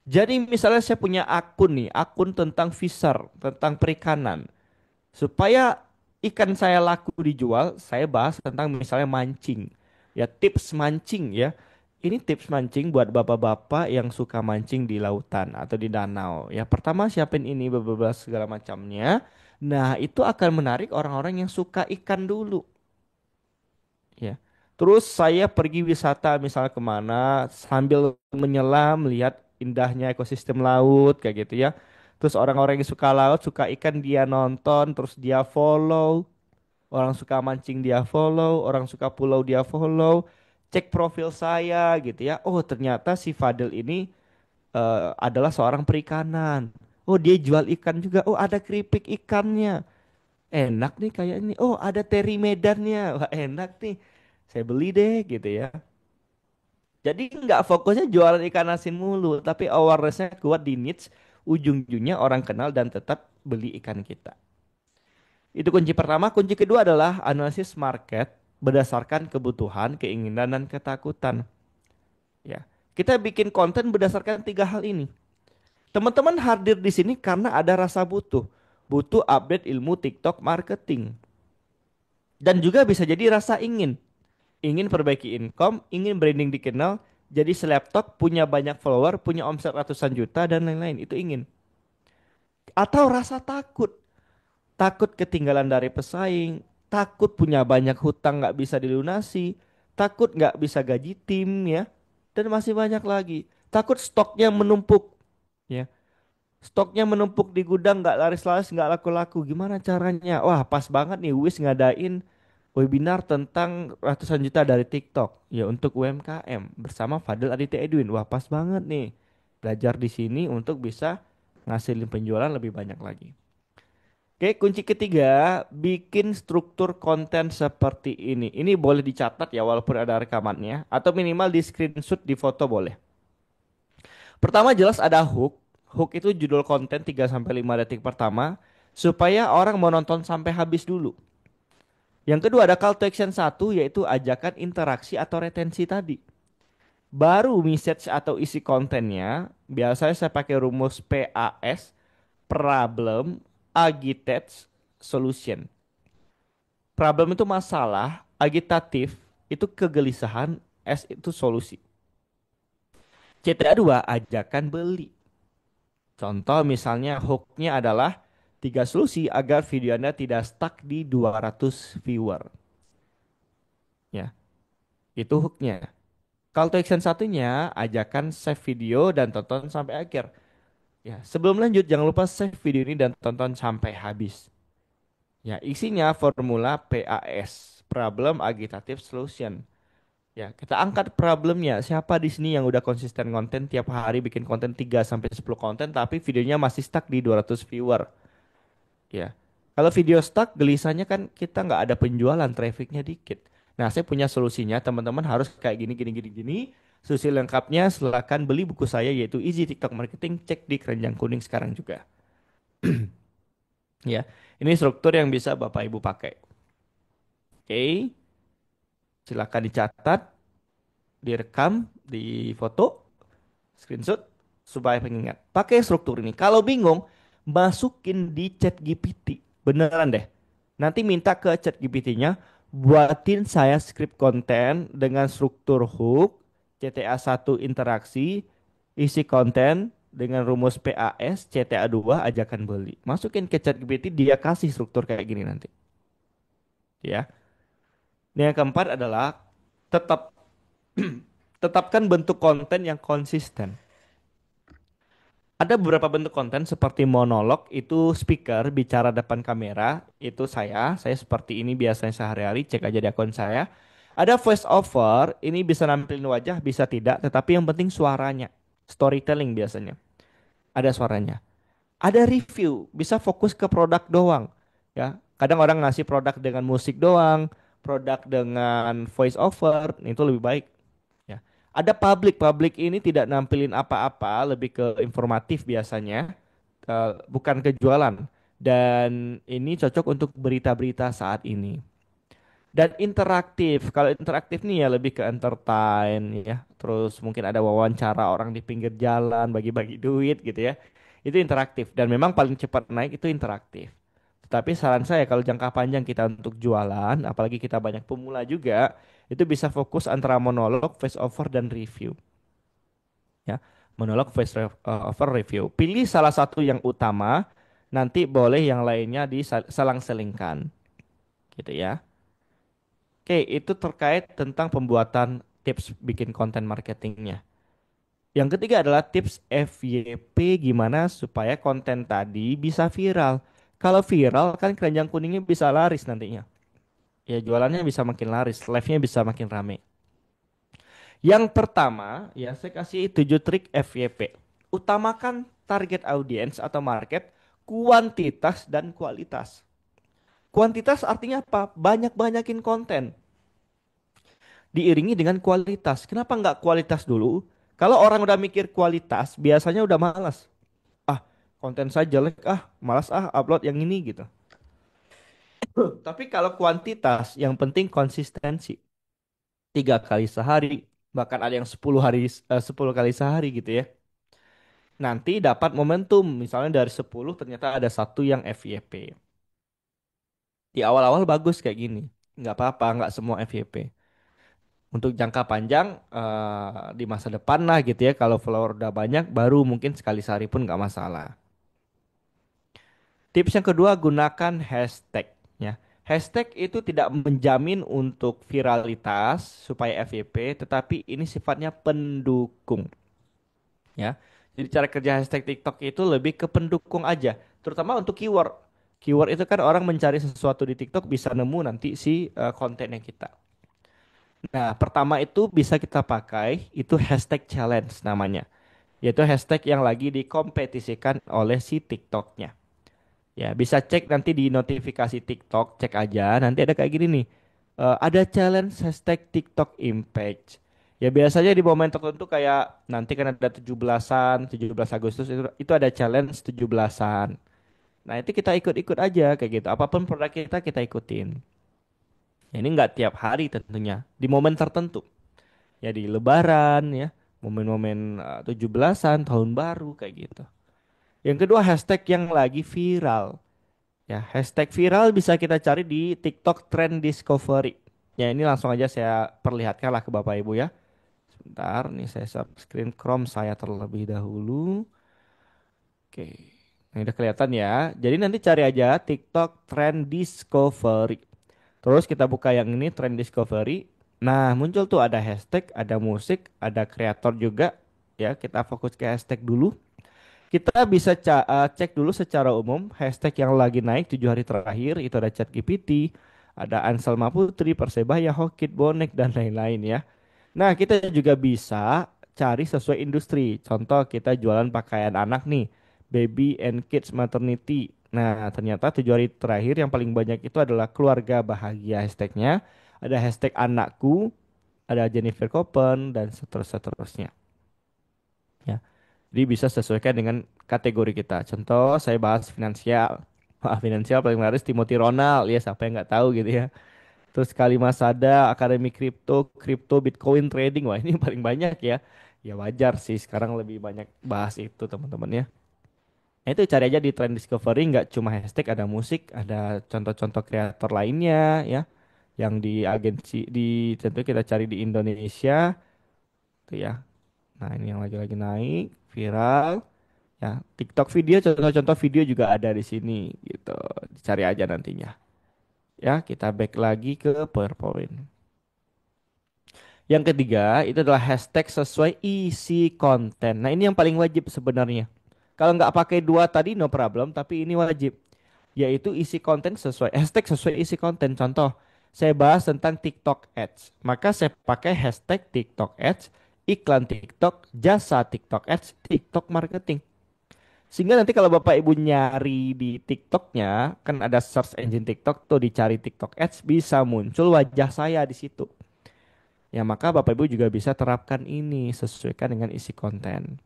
Jadi misalnya saya punya akun nih, akun tentang fisher, tentang perikanan. Supaya ikan saya laku dijual, saya bahas tentang misalnya mancing. Ya, tips mancing ya. Ini tips mancing buat bapak-bapak yang suka mancing di lautan atau di danau. Ya, pertama siapin ini beberapa segala macamnya. Nah, itu akan menarik orang-orang yang suka ikan dulu. Ya. Terus saya pergi wisata misalnya kemana sambil menyelam melihat indahnya ekosistem laut kayak gitu ya. Terus orang-orang yang suka laut, suka ikan dia nonton, terus dia follow. Orang suka mancing dia follow, orang suka pulau dia follow. Cek profil saya gitu ya. Oh, ternyata si Fadil ini adalah seorang perikanan. Oh, dia jual ikan juga. Oh, ada keripik ikannya. Enak nih kayak ini. Oh, ada teri medannya. Wah, enak nih. Saya beli deh gitu ya. Jadi nggak fokusnya jualan ikan asin mulu, tapi awarenessnya kuat di niche. Ujung-ujungnya orang kenal dan tetap beli ikan kita. Itu kunci pertama. Kunci kedua adalah analisis market berdasarkan kebutuhan, keinginan, dan ketakutan. Ya, kita bikin konten berdasarkan tiga hal ini. Teman-teman hadir di sini karena ada rasa butuh, butuh update ilmu TikTok marketing, dan juga bisa jadi rasa ingin, ingin perbaiki income, ingin branding dikenal, jadi selebtok, punya banyak follower, punya omset ratusan juta dan lain-lain. Itu ingin. Atau rasa takut, takut ketinggalan dari pesaing, takut punya banyak hutang nggak bisa dilunasi, takut nggak bisa gaji tim ya, dan masih banyak lagi. Takut stoknya menumpuk, ya, stoknya menumpuk di gudang nggak laris-laris nggak laku-laku. Gimana caranya? Wah, pas banget nih Wis ngadain webinar tentang ratusan juta dari TikTok ya untuk UMKM bersama Fadil Aditya Edwin. Wah, pas banget nih. Belajar di sini untuk bisa ngasilin penjualan lebih banyak lagi. Oke, kunci ketiga, bikin struktur konten seperti ini. Ini boleh dicatat ya walaupun ada rekamannya atau minimal di screenshot di foto boleh. Pertama jelas ada hook. Hook itu judul konten 3 sampai 5 detik pertama supaya orang mau nonton sampai habis dulu. Yang kedua ada call to action satu yaitu ajakan interaksi atau retensi tadi. Baru message atau isi kontennya, biasanya saya pakai rumus PAS, problem, agitate, solution. Problem itu masalah, agitatif itu kegelisahan, S itu solusi. CTA 2 ajakan beli. Contoh misalnya hooknya adalah tiga solusi agar video Anda tidak stuck di 200 viewer. Ya, itu hooknya. Call to action satunya, ajakan save video dan tonton sampai akhir. Ya, sebelum lanjut jangan lupa save video ini dan tonton sampai habis. Ya, isinya formula PAS, Problem Agitative Solution. Ya, kita angkat problemnya. Siapa di sini yang udah konsisten konten tiap hari bikin konten 3 sampai 10 konten tapi videonya masih stuck di 200 viewer. Ya. Kalau video stuck gelisahnya kan kita nggak ada penjualan, trafficnya dikit. Nah, saya punya solusinya. Teman-teman harus kayak gini gini gini gini. Solusi lengkapnya silakan beli buku saya yaitu Easy TikTok Marketing, cek di keranjang kuning sekarang juga. Ya. Ini struktur yang bisa Bapak Ibu pakai. Oke, silakan dicatat, direkam, di foto, screenshot supaya pengingat. Pakai struktur ini. Kalau bingung, masukin di chat GPT. Beneran deh. Nanti minta ke chat GPT-nya buatin saya script konten dengan struktur hook, CTA 1 interaksi, isi konten dengan rumus PAS, CTA 2 ajakan beli. Masukin ke chat GPT dia kasih struktur kayak gini nanti. Ya. Yang keempat adalah tetap tetapkan bentuk konten yang konsisten. Ada beberapa bentuk konten seperti monolog, itu speaker bicara depan kamera, itu saya seperti ini biasanya sehari-hari, cek aja di akun saya. Ada voice over, ini bisa nampilin wajah, bisa tidak, tetapi yang penting suaranya. Storytelling biasanya. Ada suaranya. Ada review, bisa fokus ke produk doang. Ya, kadang orang ngasih produk dengan musik doang, produk dengan voice over, itu lebih baik. Ya. Ada publik, publik ini tidak nampilin apa-apa, lebih ke informatif biasanya, bukan ke jualan. Dan ini cocok untuk berita-berita saat ini. Dan interaktif, kalau interaktif nih ya lebih ke entertain ya. Terus mungkin ada wawancara orang di pinggir jalan, bagi-bagi duit gitu ya. Itu interaktif dan memang paling cepat naik itu interaktif. Tetapi saran saya kalau jangka panjang kita untuk jualan, apalagi kita banyak pemula juga, itu bisa fokus antara monolog, voice over dan review ya. Monolog, voice over, review. Pilih salah satu yang utama, nanti boleh yang lainnya diselang-selingkan gitu ya. Oke, itu terkait tentang pembuatan tips bikin konten marketingnya. Yang ketiga adalah tips FYP gimana supaya konten tadi bisa viral. Kalau viral kan keranjang kuningnya bisa laris nantinya. Ya jualannya bisa makin laris, live-nya bisa makin rame. Yang pertama, ya saya kasih 7 trik FYP. Utamakan target audience atau market, kuantitas dan kualitas. Kuantitas artinya apa? Banyak-banyakin konten. Diiringi dengan kualitas. Kenapa nggak kualitas dulu? Kalau orang udah mikir kualitas, biasanya udah malas. Ah, konten saya jelek, malas upload yang ini gitu. Tapi kalau kuantitas, yang penting konsistensi. 3 kali sehari, bahkan ada yang 10 kali sehari gitu ya. Nanti dapat momentum, misalnya dari 10 ternyata ada satu yang FYP. Di awal-awal bagus kayak gini, nggak apa-apa, nggak semua FYP. Untuk jangka panjang di masa depan lah gitu ya, kalau follower udah banyak, baru mungkin sekali sehari pun nggak masalah. Tips yang kedua, gunakan hashtag ya. Hashtag itu tidak menjamin untuk viralitas supaya FYP, tetapi ini sifatnya pendukung ya. Jadi cara kerja hashtag TikTok itu lebih ke pendukung aja, terutama untuk keyword. Keyword itu kan orang mencari sesuatu di TikTok bisa nemu nanti si kontennya kita. Nah, pertama itu bisa kita pakai itu hashtag challenge namanya, yaitu hashtag yang lagi dikompetisikan oleh si TikToknya. Ya, bisa cek nanti di notifikasi TikTok, cek aja. Nanti ada kayak gini nih. Ada challenge hashtag TikTok Impact. Ya biasanya di momen tertentu kayak nanti kan ada 17-an, 17 Agustus itu ada challenge 17-an. Nah, itu kita ikut-ikut aja kayak gitu. Apapun produk kita kita ikutin. Ya, ini nggak tiap hari tentunya, di momen tertentu. Ya di Lebaran ya, momen-momen 17-an, tahun baru kayak gitu. Yang kedua hashtag yang lagi viral. Ya, hashtag viral bisa kita cari di TikTok Trend Discovery. Ya, ini langsung aja saya perlihatkan lah ke Bapak Ibu ya. Sebentar, nih saya share screen Chrome saya terlebih dahulu. Oke, ini udah kelihatan ya. Jadi nanti cari aja TikTok Trend Discovery. Terus kita buka yang ini Trend Discovery. Nah, muncul tuh ada hashtag, ada musik, ada kreator juga. Ya, kita fokus ke hashtag dulu. Kita bisa cek dulu secara umum hashtag yang lagi naik 7 hari terakhir itu ada ChatGPT, ada Anselma Putri, Persebaya, Hokit, Bonek dan lain-lain ya. Nah, kita juga bisa cari sesuai industri. Contoh kita jualan pakaian anak nih, baby and kids maternity. Nah, ternyata 7 hari terakhir yang paling banyak itu adalah keluarga bahagia hashtagnya. Ada hashtag anakku, ada Jennifer Copen dan seterusnya. Ya. Jadi bisa sesuaikan dengan kategori kita. Contoh saya bahas finansial. Wah, finansial paling laris Timothy Ronald ya siapa yang nggak tahu gitu ya. Terus Kalima Sada, Akademi Kripto, Kripto, Bitcoin trading. Wah, ini paling banyak ya. Ya wajar sih sekarang lebih banyak bahas itu teman-teman ya. Nah, itu cari aja di Trend Discovery nggak cuma hashtag ada musik, ada contoh-contoh kreator lainnya ya. Yang di agensi di tentu kita cari di Indonesia tuh ya. Nah, ini yang lagi-lagi naik viral. Ya, TikTok video, contoh-contoh video juga ada di sini gitu. Cari aja nantinya. Ya, kita back lagi ke PowerPoint. Yang ketiga, itu adalah hashtag sesuai isi konten. Nah, ini yang paling wajib sebenarnya. Kalau nggak pakai dua tadi no problem, tapi ini wajib. Yaitu isi konten sesuai, hashtag sesuai isi konten. Contoh, saya bahas tentang TikTok Ads. Maka saya pakai hashtag TikTok Ads, iklan TikTok, jasa TikTok Ads, TikTok marketing. Sehingga nanti kalau Bapak Ibu nyari di TikToknya, kan ada search engine TikTok tuh dicari TikTok Ads bisa muncul wajah saya di situ. Ya maka Bapak Ibu juga bisa terapkan ini sesuaikan dengan isi konten.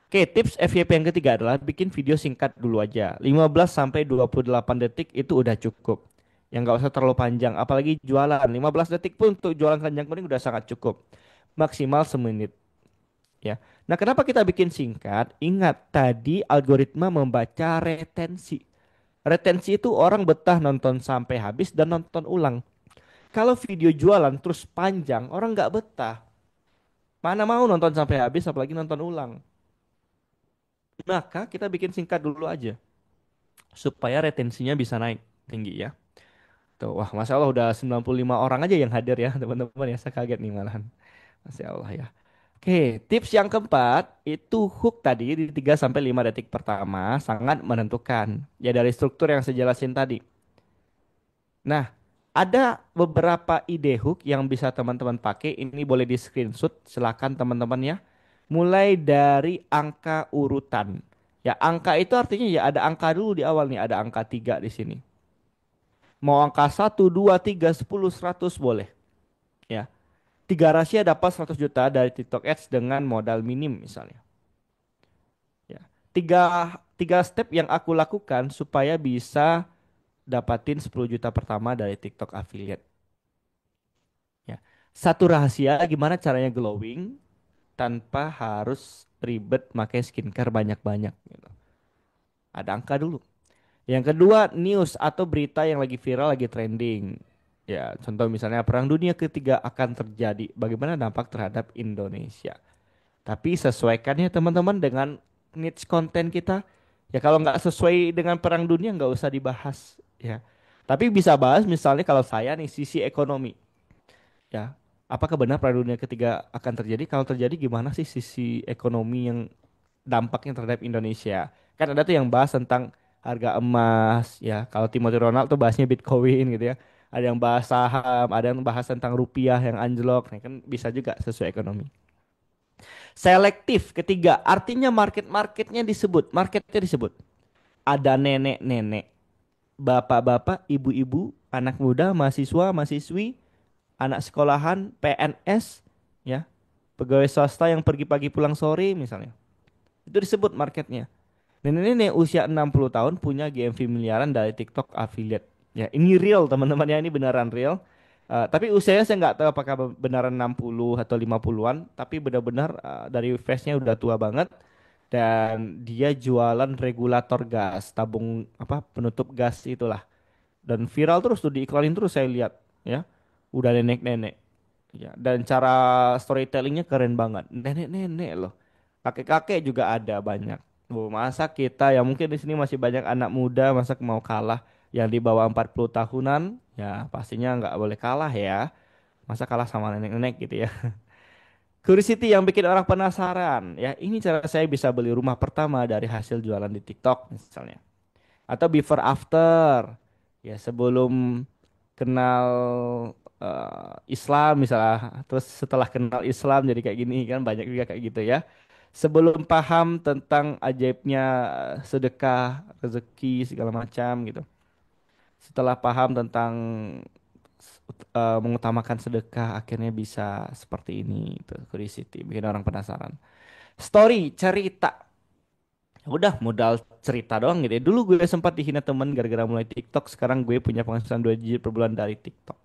Oke, tips FYP yang ketiga adalah bikin video singkat dulu aja. 15 sampai 28 detik itu udah cukup. Yang nggak usah terlalu panjang, apalagi jualan. 15 detik pun untuk jualan keranjang kuning udah sangat cukup. Maksimal semenit ya. Nah, kenapa kita bikin singkat? Ingat tadi algoritma membaca retensi. Retensi itu orang betah nonton sampai habis dan nonton ulang. Kalau video jualan terus panjang, orang nggak betah. Mana mau nonton sampai habis, apalagi nonton ulang. Maka kita bikin singkat dulu aja supaya retensinya bisa naik tinggi ya. Tuh, wah, Masya Allah udah 95 orang aja yang hadir ya teman-teman ya. Saya kaget nih malahan. Masya Allah ya. Oke, tips yang keempat itu hook tadi di 3 sampai 5 detik pertama sangat menentukan. Ya dari struktur yang saya jelasin tadi. Nah, ada beberapa ide hook yang bisa teman-teman pakai. Ini boleh di screenshot, silakan teman-teman ya. Mulai dari angka urutan. Ya, angka itu artinya ya ada angka dulu di awal nih, ada angka 3 di sini. Mau angka 1, 2, 3, 10, 100 boleh. Ya, 3 rahasia dapat 100 juta dari TikTok Ads dengan modal minim misalnya. Ya, tiga, tiga step yang aku lakukan supaya bisa dapatin 10 juta pertama dari TikTok affiliate. Ya. Satu rahasia gimana caranya glowing tanpa harus ribet pakai skincare banyak-banyak gitu. Ada angka dulu. Yang kedua, news atau berita yang lagi viral, lagi trending. Ya, contoh misalnya Perang Dunia Ketiga akan terjadi. Bagaimana dampak terhadap Indonesia? Tapi sesuaikannya teman-teman dengan niche konten kita. Ya kalau nggak sesuai dengan Perang Dunia nggak usah dibahas. Ya. Tapi bisa bahas misalnya kalau saya nih sisi ekonomi. Ya, apakah benar Perang Dunia Ketiga akan terjadi? Kalau terjadi gimana sih sisi ekonomi yang dampaknya terhadap Indonesia? Kan ada tuh yang bahas tentang harga emas, ya. Kalau Timothy Ronald tuh bahasnya Bitcoin gitu ya. Ada yang bahas saham, ada yang bahas tentang rupiah yang anjlok. Nah, kan bisa juga sesuai ekonomi. Selektif ketiga, artinya marketnya disebut. Ada nenek-nenek, bapak-bapak, ibu-ibu, anak muda, mahasiswa, mahasiswi, anak sekolahan, PNS, ya, pegawai swasta yang pergi pagi pulang sore misalnya. Itu disebut marketnya. Nenek-nenek usia 60 tahun punya GMV miliaran dari TikTok affiliate. Ya, ini real teman-teman ya, ini beneran real. Tapi usianya saya nggak tahu apakah beneran 60 atau 50-an, tapi benar-benar dari face-nya udah tua banget dan dia jualan regulator gas, tabung apa penutup gas itulah. Dan viral terus tuh diiklanin terus saya lihat ya. Udah nenek-nenek. Ya, dan cara storytellingnya keren banget. Nenek-nenek loh. Kakek-kakek juga ada banyak. Masa kita ya mungkin di sini masih banyak anak muda masa mau kalah yang di bawah 40 tahunan ya pastinya nggak boleh kalah ya. Masa kalah sama nenek-nenek gitu ya. Curiosity yang bikin orang penasaran ya. Ini cara saya bisa beli rumah pertama dari hasil jualan di TikTok misalnya. Atau before after ya sebelum kenal Islam misalnya terus setelah kenal Islam jadi kayak gini kan banyak juga kayak gitu ya sebelum paham tentang ajaibnya sedekah rezeki segala macam gitu setelah paham tentang mengutamakan sedekah akhirnya bisa seperti ini itu curiosity bikin orang penasaran story cerita. Udah modal cerita doang gitu ya. Dulu gue sempat dihina temen gara-gara mulai TikTok. Sekarang gue punya penghasilan 2 juta per bulan dari TikTok.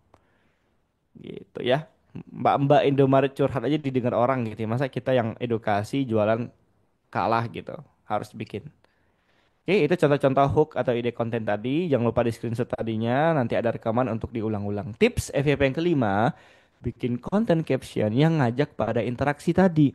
Gitu ya. Mbak-mbak Indomaret curhat aja didengar orang gitu ya. Masa kita yang edukasi jualan kalah gitu. Harus bikin. Oke, itu contoh-contoh hook atau ide konten tadi. Jangan lupa di screenshot tadinya. Nanti ada rekaman untuk diulang-ulang. Tips FYP yang kelima. Bikin konten caption yang ngajak pada interaksi tadi.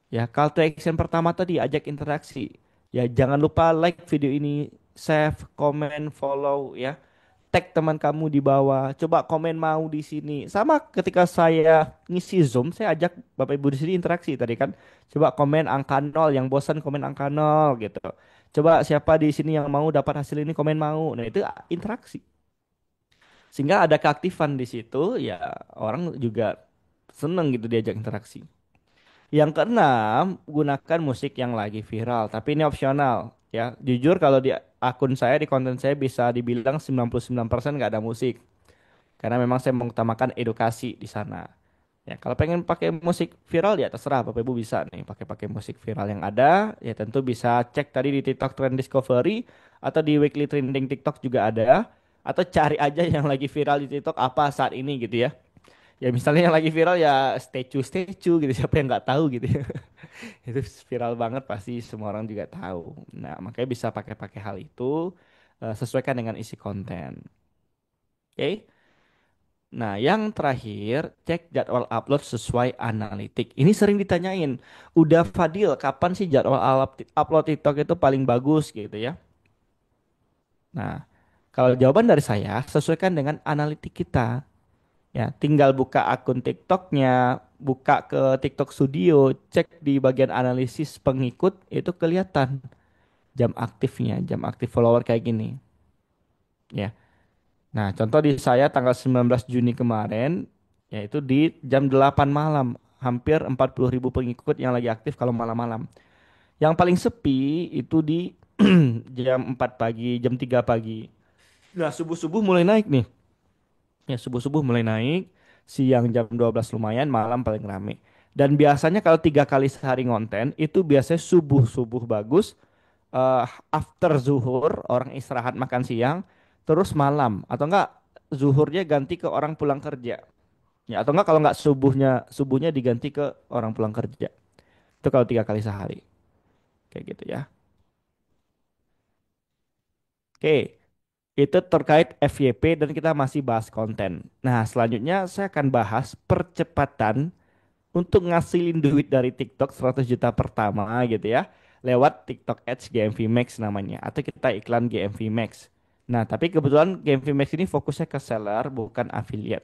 Ya, call to action pertama tadi ajak interaksi. Ya, jangan lupa like video ini, save, komen, follow ya. Tag teman kamu di bawah. Coba komen mau di sini. Sama ketika saya ngisi Zoom, saya ajak Bapak Ibu di sini interaksi tadi kan. Coba komen angka nol, yang bosan komen angka nol gitu. Coba siapa di sini yang mau dapat hasil ini komen mau. Nah, itu interaksi. Sehingga ada keaktifan di situ, ya orang juga seneng gitu diajak interaksi. Yang keenam, gunakan musik yang lagi viral, tapi ini opsional ya. Jujur kalau di akun saya, di konten saya bisa dibilang 99% nggak ada musik. Karena memang saya mengutamakan edukasi di sana. Ya, kalau pengen pakai musik viral ya terserah Bapak Ibu bisa nih pakai musik viral yang ada. Ya tentu bisa cek tadi di TikTok Trend Discovery atau di Weekly Trending TikTok juga ada. Atau cari aja yang lagi viral di TikTok apa saat ini gitu ya. Ya misalnya yang lagi viral ya statue gitu siapa yang nggak tahu gitu ya. Itu viral banget pasti semua orang juga tahu. Nah, makanya bisa pakai hal itu sesuaikan dengan isi konten. Oke. Nah, yang terakhir, cek jadwal upload sesuai analitik. Ini sering ditanyain, udah Fadil, kapan sih jadwal upload TikTok itu paling bagus gitu ya? Nah, kalau jawaban dari saya, sesuaikan dengan analitik kita. Ya, tinggal buka akun TikToknya, buka ke TikTok Studio, cek di bagian analisis pengikut, itu kelihatan jam aktifnya, jam aktif follower kayak gini. Ya. Nah, contoh di saya tanggal 19 Juni kemarin, yaitu di jam 8 malam, hampir 40.000 pengikut yang lagi aktif kalau malam-malam. Yang paling sepi itu di jam 4 pagi, jam 3 pagi. Nah, subuh-subuh mulai naik nih. Ya, subuh-subuh mulai naik, siang jam 12 lumayan, malam paling rame. Dan biasanya kalau 3 kali sehari ngonten, itu biasanya subuh-subuh bagus, after zuhur orang istirahat makan siang terus malam atau enggak zuhurnya ganti ke orang pulang kerja ya atau enggak kalau enggak subuhnya diganti ke orang pulang kerja itu kalau 3 kali sehari kayak gitu ya. Oke, itu terkait FYP dan kita masih bahas konten. Nah, selanjutnya saya akan bahas percepatan untuk ngasilin duit dari TikTok 100 juta pertama gitu ya. Lewat TikTok Ads GMV Max namanya. Atau kita iklan GMV Max. Nah, tapi kebetulan GMV Max ini fokusnya ke seller bukan affiliate.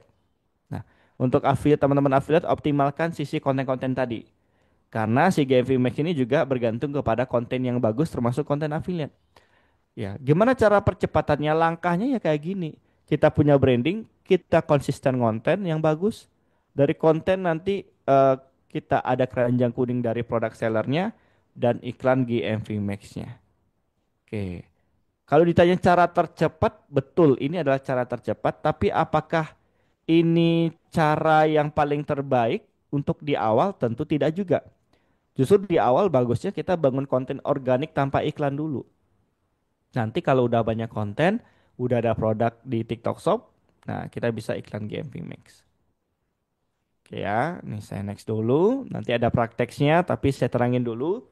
Nah, untuk affiliate teman-teman affiliate optimalkan sisi konten-konten tadi. Karena si GMV Max ini juga bergantung kepada konten yang bagus termasuk konten affiliate. Ya, gimana cara percepatannya? Langkahnya ya kayak gini. Kita punya branding, kita konsisten konten yang bagus. Dari konten nanti kita ada keranjang kuning dari produk sellernya dan iklan GMV Max-nya. Oke. Kalau ditanya cara tercepat, betul ini adalah cara tercepat, tapi apakah ini cara yang paling terbaik untuk di awal? Tentu tidak juga. Justru di awal bagusnya kita bangun konten organik tanpa iklan dulu. Nanti kalau udah banyak konten, udah ada produk di TikTok Shop, nah kita bisa iklan GMV Max. Oke ya, nih saya next dulu. Nanti ada prakteknya, tapi saya terangin dulu.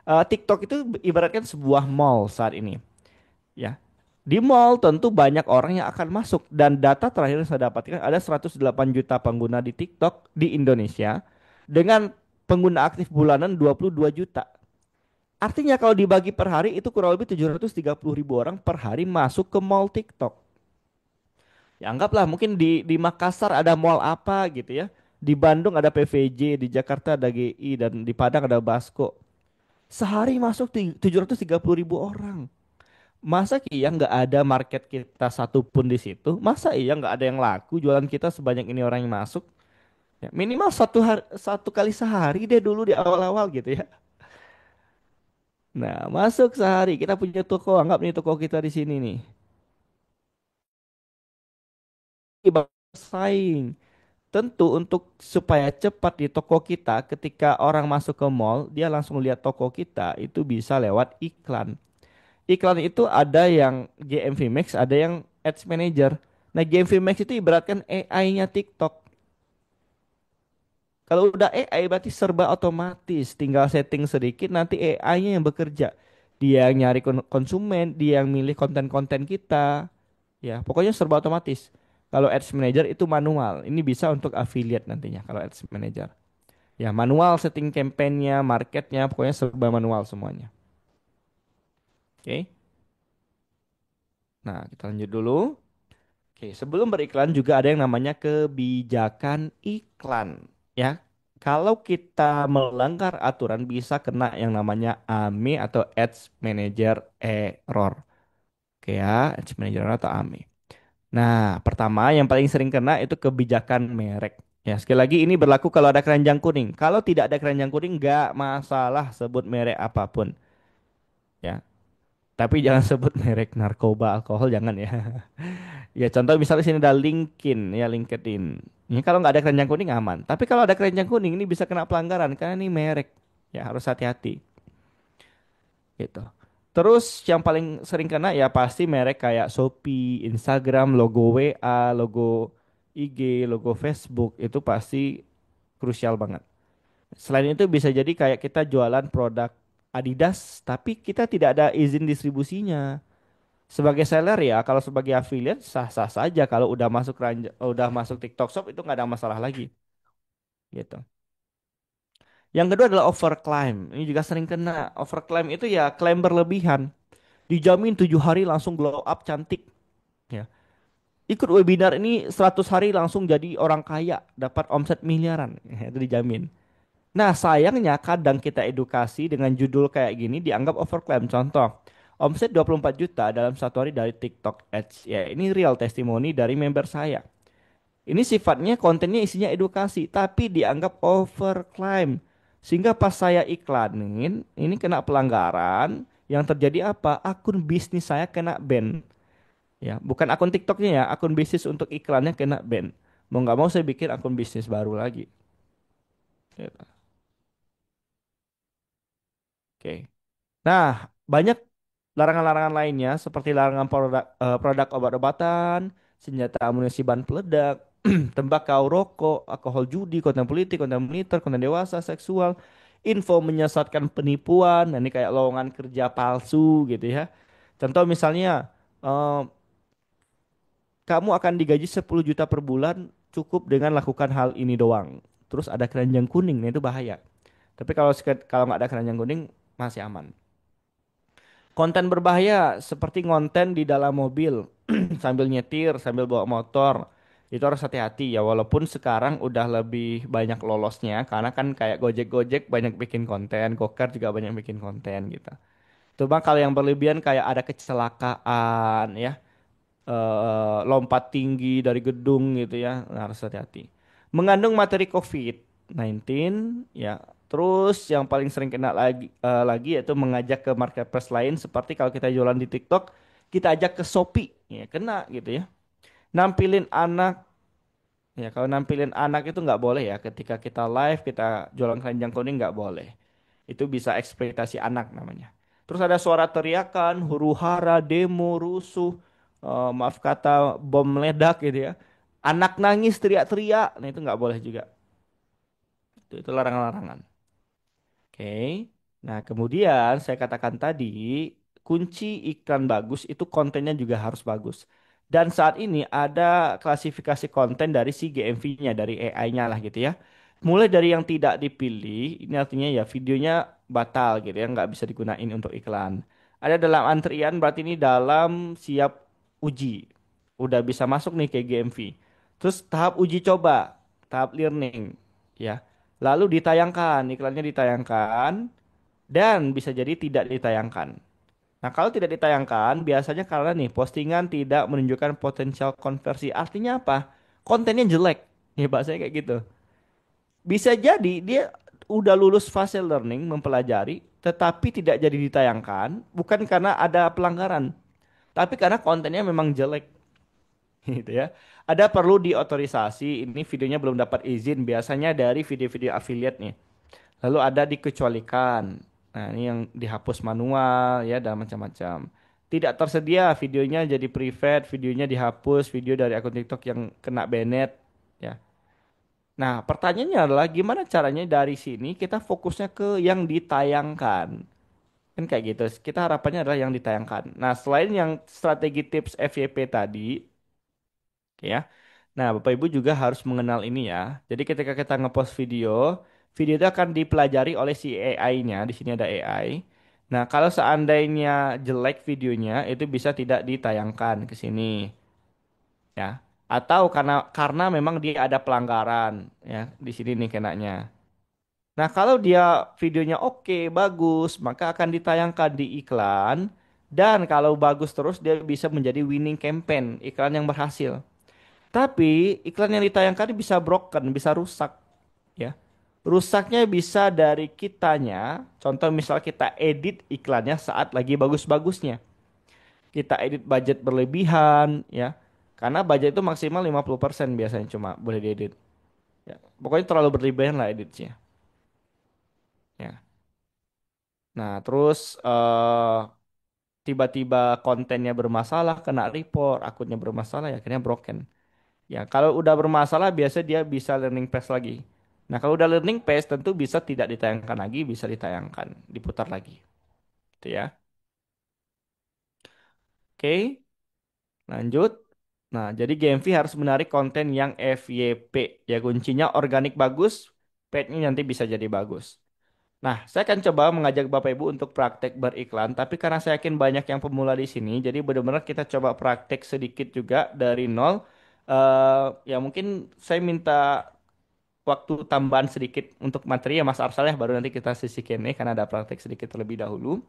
TikTok itu ibaratkan sebuah mall saat ini. Ya, di mall tentu banyak orang yang akan masuk dan data terakhir yang saya dapatkan ada 108 juta pengguna di TikTok di Indonesia dengan pengguna aktif bulanan 22 juta. Artinya kalau dibagi per hari itu kurang lebih 730 ribu orang per hari masuk ke mall TikTok. Ya anggaplah mungkin di Makassar ada mall apa gitu ya. Di Bandung ada PVJ, di Jakarta ada GI, dan di Padang ada Basco. Sehari masuk 730 ribu orang. Masa iya nggak ada market kita satupun di situ? Masa iya nggak ada yang laku jualan kita sebanyak ini orang yang masuk? Ya, minimal satu kali sehari deh dulu di awal-awal gitu ya. Nah, masuk sehari kita punya toko, anggap nih toko kita di sini nih. Bersaing. Tentu untuk supaya cepat di toko kita, ketika orang masuk ke mall, dia langsung lihat toko kita, itu bisa lewat iklan. Iklan itu ada yang GMV Max, ada yang Ads Manager. Nah, GMV Max itu ibaratkan AI-nya TikTok. Kalau udah AI berarti serba otomatis, tinggal setting sedikit nanti AI-nya yang bekerja. Dia yang nyari konsumen, dia yang milih konten-konten kita. Ya, pokoknya serba otomatis. Kalau Ads Manager itu manual. Ini bisa untuk affiliate nantinya kalau Ads Manager. Ya, manual setting campaign-nya, marketnya, pokoknya serba manual semuanya. Oke. Nah, kita lanjut dulu. Oke, sebelum beriklan juga ada yang namanya kebijakan iklan. Ya, kalau kita melanggar aturan bisa kena yang namanya AMI atau Ads Manager Error. Oke ya, Ads Manager Error atau AMI. Nah, pertama yang paling sering kena itu kebijakan merek. Ya, sekali lagi ini berlaku kalau ada keranjang kuning. Kalau tidak ada keranjang kuning, nggak masalah sebut merek apapun. Ya, tapi jangan sebut merek narkoba, alkohol, jangan ya. Ya contoh misalnya sini ada LinkedIn ya LinkedIn. Ini kalau nggak ada keranjang kuning aman. Tapi kalau ada keranjang kuning ini bisa kena pelanggaran karena ini merek. Ya harus hati-hati gitu. Terus yang paling sering kena ya pasti merek kayak Shopee, Instagram, logo WA, logo IG, logo Facebook itu pasti krusial banget. Selain itu bisa jadi kayak kita jualan produk Adidas tapi kita tidak ada izin distribusinya. Sebagai seller ya, kalau sebagai affiliate sah-sah saja kalau udah masuk TikTok Shop itu nggak ada masalah lagi gitu. Yang kedua adalah overclaim. Ini juga sering kena. Overclaim itu ya klaim berlebihan. Dijamin 7 hari langsung glow up cantik ya. Ikut webinar ini 100 hari langsung jadi orang kaya, dapat omset miliaran. Ya, itu dijamin. Nah, sayangnya kadang kita edukasi dengan judul kayak gini dianggap overclaim. Contoh, omset 24 juta dalam 1 hari dari TikTok Ads. Ya, ini real testimoni dari member saya. Ini sifatnya kontennya isinya edukasi, tapi dianggap overclaim. Sehingga pas saya iklanin, ini kena pelanggaran. Yang terjadi apa? Akun bisnis saya kena ban. Ya, bukan akun TikToknya ya, akun bisnis untuk iklannya kena ban. Mau nggak mau saya bikin akun bisnis baru lagi. Gitu. Oke. Nah, banyak larangan-larangan lainnya seperti larangan produk obat-obatan, senjata amunisi bahan peledak, tembakau, rokok, alkohol judi, konten politik, konten militer, konten dewasa, seksual, info menyesatkan penipuan, nah ini kayak lowongan kerja palsu gitu ya. Contoh misalnya, eh, kamu akan digaji 10 juta per bulan cukup dengan lakukan hal ini doang. Terus ada keranjang kuning, nah itu bahaya. Tapi kalau nggak ada keranjang kuning masih aman. Konten berbahaya seperti konten di dalam mobil sambil nyetir, sambil bawa motor. Itu harus hati-hati ya walaupun sekarang udah lebih banyak lolosnya karena kan kayak Gojek-Gojek banyak bikin konten, Gokar juga banyak bikin konten gitu. Cuma kalau yang berlebihan kayak ada kecelakaan ya, lompat tinggi dari gedung gitu ya, nah, harus hati-hati. Mengandung materi COVID-19 ya. Terus yang paling sering kena lagi yaitu mengajak ke marketplace lain seperti kalau kita jualan di TikTok, kita ajak ke Shopee ya kena gitu ya. Nampilin anak ya kalau nampilin anak itu nggak boleh ya ketika kita live kita jualan keranjang kuning nggak boleh. Itu bisa eksploitasi anak namanya. Terus ada suara teriakan, huru-hara, demo, rusuh, maaf kata bom meledak gitu ya. Anak nangis teriak-teriak, nah itu nggak boleh juga. Itu larangan-larangan. Oke. Nah, kemudian saya katakan tadi, kunci iklan bagus itu kontennya juga harus bagus. Dan saat ini ada klasifikasi konten dari si GMV-nya, dari AI-nya lah gitu ya. Mulai dari yang tidak dipilih, ini artinya ya videonya batal gitu ya, nggak bisa digunain untuk iklan. Ada dalam antrian, berarti ini dalam siap uji. Udah bisa masuk nih ke GMV. Terus tahap uji coba, tahap learning, ya. Lalu ditayangkan, iklannya ditayangkan dan bisa jadi tidak ditayangkan. Nah, kalau tidak ditayangkan, biasanya karena nih postingan tidak menunjukkan potensial konversi. Artinya apa? Kontennya jelek. Ya bahasanya kayak gitu. Bisa jadi dia udah lulus fase learning, mempelajari, tetapi tidak jadi ditayangkan, bukan karena ada pelanggaran, tapi karena kontennya memang jelek. Gitu ya. Ada perlu diotorisasi, ini videonya belum dapat izin, biasanya dari video-video affiliate nih. Lalu ada dikecualikan. Nah, ini yang dihapus manual ya dan macam-macam. Tidak tersedia videonya jadi private, videonya dihapus, video dari akun TikTok yang kena banned ya. Nah, pertanyaannya adalah gimana caranya dari sini kita fokusnya ke yang ditayangkan. Kan kayak gitu. Kita harapannya adalah yang ditayangkan. Nah, selain yang strategi tips FYP tadi, ya. Nah, Bapak Ibu juga harus mengenal ini ya. Jadi ketika kita ngepost video, video itu akan dipelajari oleh si AI-nya. Di sini ada AI. Nah, kalau seandainya jelek videonya, itu bisa tidak ditayangkan ke sini, ya. Atau karena memang dia ada pelanggaran, ya. Di sini nih kenanya. Nah, kalau dia videonya oke, bagus, maka akan ditayangkan di iklan. Dan kalau bagus terus, dia bisa menjadi winning campaign, iklan yang berhasil. Tapi iklan yang ditayangkan bisa broken, bisa rusak, ya. Rusaknya bisa dari kitanya. Contoh misal kita edit iklannya saat lagi bagus-bagusnya. Kita edit budget berlebihan, ya. Karena budget itu maksimal 50% biasanya cuma boleh diedit. Ya, pokoknya terlalu berlebihan lah editnya. Ya. Nah, terus tiba-tiba kontennya bermasalah, kena report, akunnya bermasalah, ya akhirnya broken. Ya, kalau udah bermasalah biasa dia bisa learning pass lagi. Nah, kalau udah learning pass tentu bisa tidak ditayangkan lagi, bisa ditayangkan, diputar lagi. Gitu ya. Oke, lanjut. Nah, jadi GMV harus menarik konten yang FYP. Ya, kuncinya organik bagus, paid-nya nanti bisa jadi bagus. Nah, saya akan coba mengajak Bapak Ibu untuk praktek beriklan, tapi karena saya yakin banyak yang pemula di sini, jadi benar-benar kita coba praktek sedikit juga dari nol. Ya mungkin saya minta waktu tambahan sedikit untuk materi ya Mas Arsal ya, baru nanti kita sisi Q&A karena ada praktek sedikit terlebih dahulu.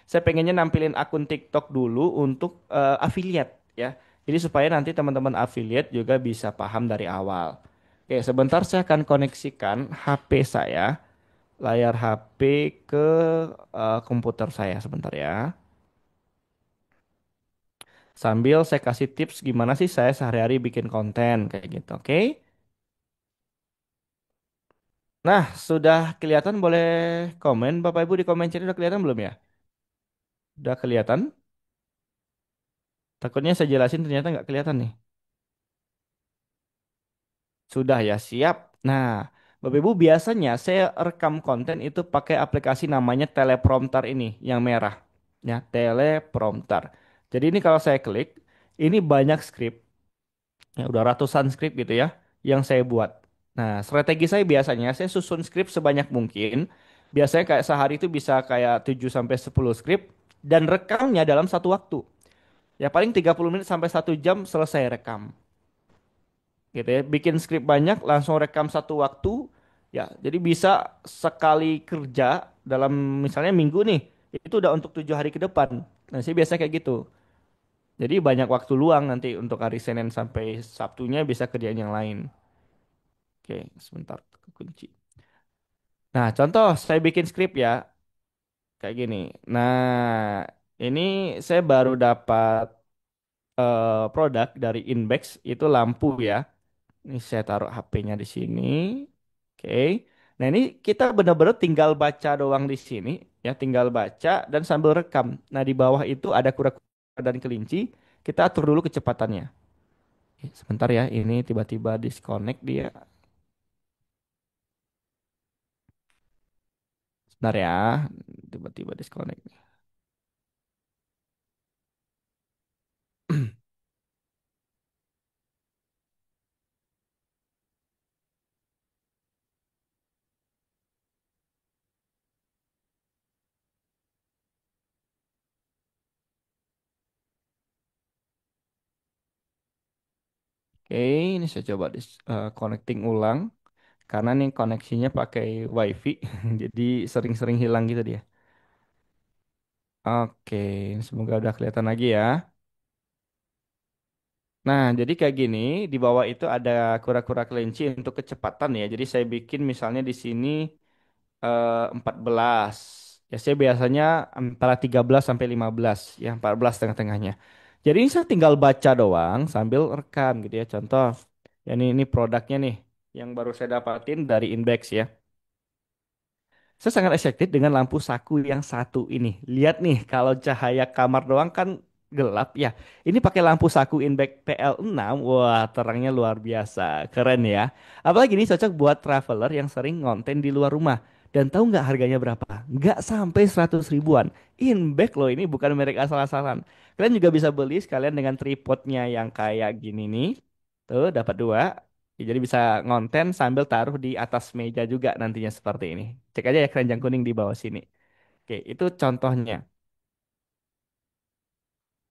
Saya pengennya nampilin akun TikTok dulu untuk affiliate ya. Jadi supaya nanti teman-teman affiliate juga bisa paham dari awal. Oke, sebentar saya akan koneksikan HP saya, layar HP ke komputer saya sebentar ya. Sambil saya kasih tips gimana sih saya sehari-hari bikin konten kayak gitu, oke? Nah, sudah kelihatan boleh komen. Bapak Ibu di komen chat udah kelihatan belum ya? Udah kelihatan? Takutnya saya jelasin ternyata nggak kelihatan nih. Sudah ya, siap. Nah, Bapak Ibu biasanya saya rekam konten itu pakai aplikasi namanya teleprompter ini yang merah. Ya, teleprompter. Jadi ini kalau saya klik, ini banyak skrip. Ya, udah ratusan skrip gitu ya yang saya buat. Nah, strategi saya biasanya saya susun skrip sebanyak mungkin. Biasanya kayak sehari itu bisa kayak 7 sampai 10 skrip dan rekamnya dalam satu waktu. Ya paling 30 menit sampai 1 jam selesai rekam. Gitu ya. Bikin skrip banyak langsung rekam satu waktu. Ya, jadi bisa sekali kerja dalam misalnya minggu nih, itu udah untuk 7 hari ke depan. Nah, sih biasa kayak gitu. Jadi banyak waktu luang nanti untuk hari Senin sampai Sabtunya bisa kerjain yang lain. Oke, sebentar kunci. Nah, contoh saya bikin skrip ya, kayak gini. Nah, ini saya baru dapat produk dari Inbex itu lampu ya. Ini saya taruh HP-nya di sini. Oke. Nah, ini kita benar-benar tinggal baca doang di sini ya, tinggal baca dan sambil rekam. Nah, di bawah itu ada kura-kura dan kelinci. Kita atur dulu kecepatannya. Sebentar ya, ini tiba-tiba disconnect dia. Sebentar ya, tiba-tiba disconnect. Oke, ini saya coba connecting ulang karena nih koneksinya pakai WiFi, jadi sering-sering hilang gitu dia. Oke, semoga udah kelihatan lagi ya. Nah, jadi kayak gini, di bawah itu ada kura-kura kelinci untuk kecepatan ya. Jadi saya bikin misalnya di sini 14. Ya, saya biasanya antara 13 sampai 15 ya, 14 tengah-tengahnya. Jadi ini saya tinggal baca doang sambil rekam gitu ya. Contoh, ya ini produknya nih yang baru saya dapatin dari Index ya. Saya sangat excited dengan lampu saku yang satu ini. Lihat nih, kalau cahaya kamar doang kan gelap ya. Ini pakai lampu saku Inbeck PL6. Wah, terangnya luar biasa. Keren ya. Apalagi ini cocok buat traveler yang sering ngonten di luar rumah. Dan tahu nggak harganya berapa? Nggak sampai 100 ribuan. Inbeck loh, ini bukan merek asal-asalan. Kalian juga bisa beli sekalian dengan tripodnya yang kayak gini nih. Tuh, dapat dua. Ya, jadi bisa ngonten sambil taruh di atas meja juga nantinya seperti ini. Cek aja ya keranjang kuning di bawah sini. Oke, itu contohnya.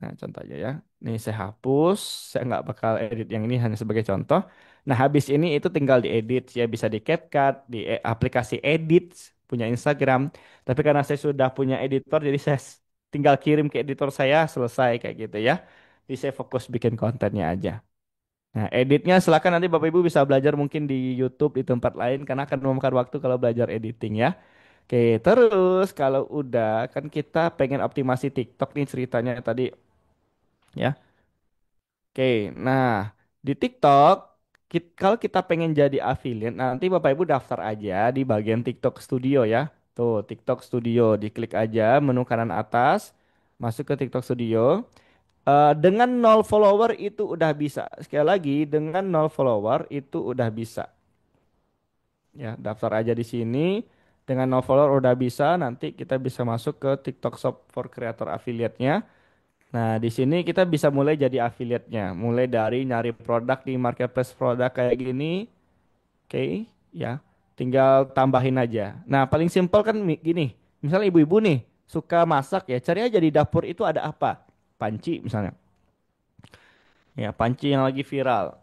Nah, contoh aja ya. Ini saya hapus. Saya nggak bakal edit yang ini hanya sebagai contoh. Nah, habis ini itu tinggal diedit. Ya bisa di CapCut, di aplikasi edit punya Instagram. Tapi karena saya sudah punya editor, jadi saya tinggal kirim ke editor saya, selesai kayak gitu ya. Jadi saya fokus bikin kontennya aja. Nah, editnya silakan nanti Bapak Ibu bisa belajar mungkin di YouTube di tempat lain karena akan memakan waktu kalau belajar editing ya. Oke, terus kalau udah kan kita pengen optimasi TikTok nih ceritanya tadi ya. Oke, nah di TikTok, kalau kita pengen jadi affiliate, nanti Bapak Ibu daftar aja di bagian TikTok Studio ya. Tuh, TikTok Studio, diklik aja menu kanan atas, masuk ke TikTok Studio. Dengan 0 follower itu udah bisa. Sekali lagi, dengan 0 follower itu udah bisa. Ya, daftar aja di sini. Dengan 0 follower udah bisa. Nanti kita bisa masuk ke TikTok Shop for Creator affiliate-nya. Nah, di sini kita bisa mulai jadi affiliate-nya. Mulai dari nyari produk di marketplace produk kayak gini. Oke, ya. Tinggal tambahin aja. Nah, paling simpel kan gini. Misalnya ibu-ibu nih suka masak ya, cari aja di dapur itu ada apa. Panci misalnya. Ya, panci yang lagi viral.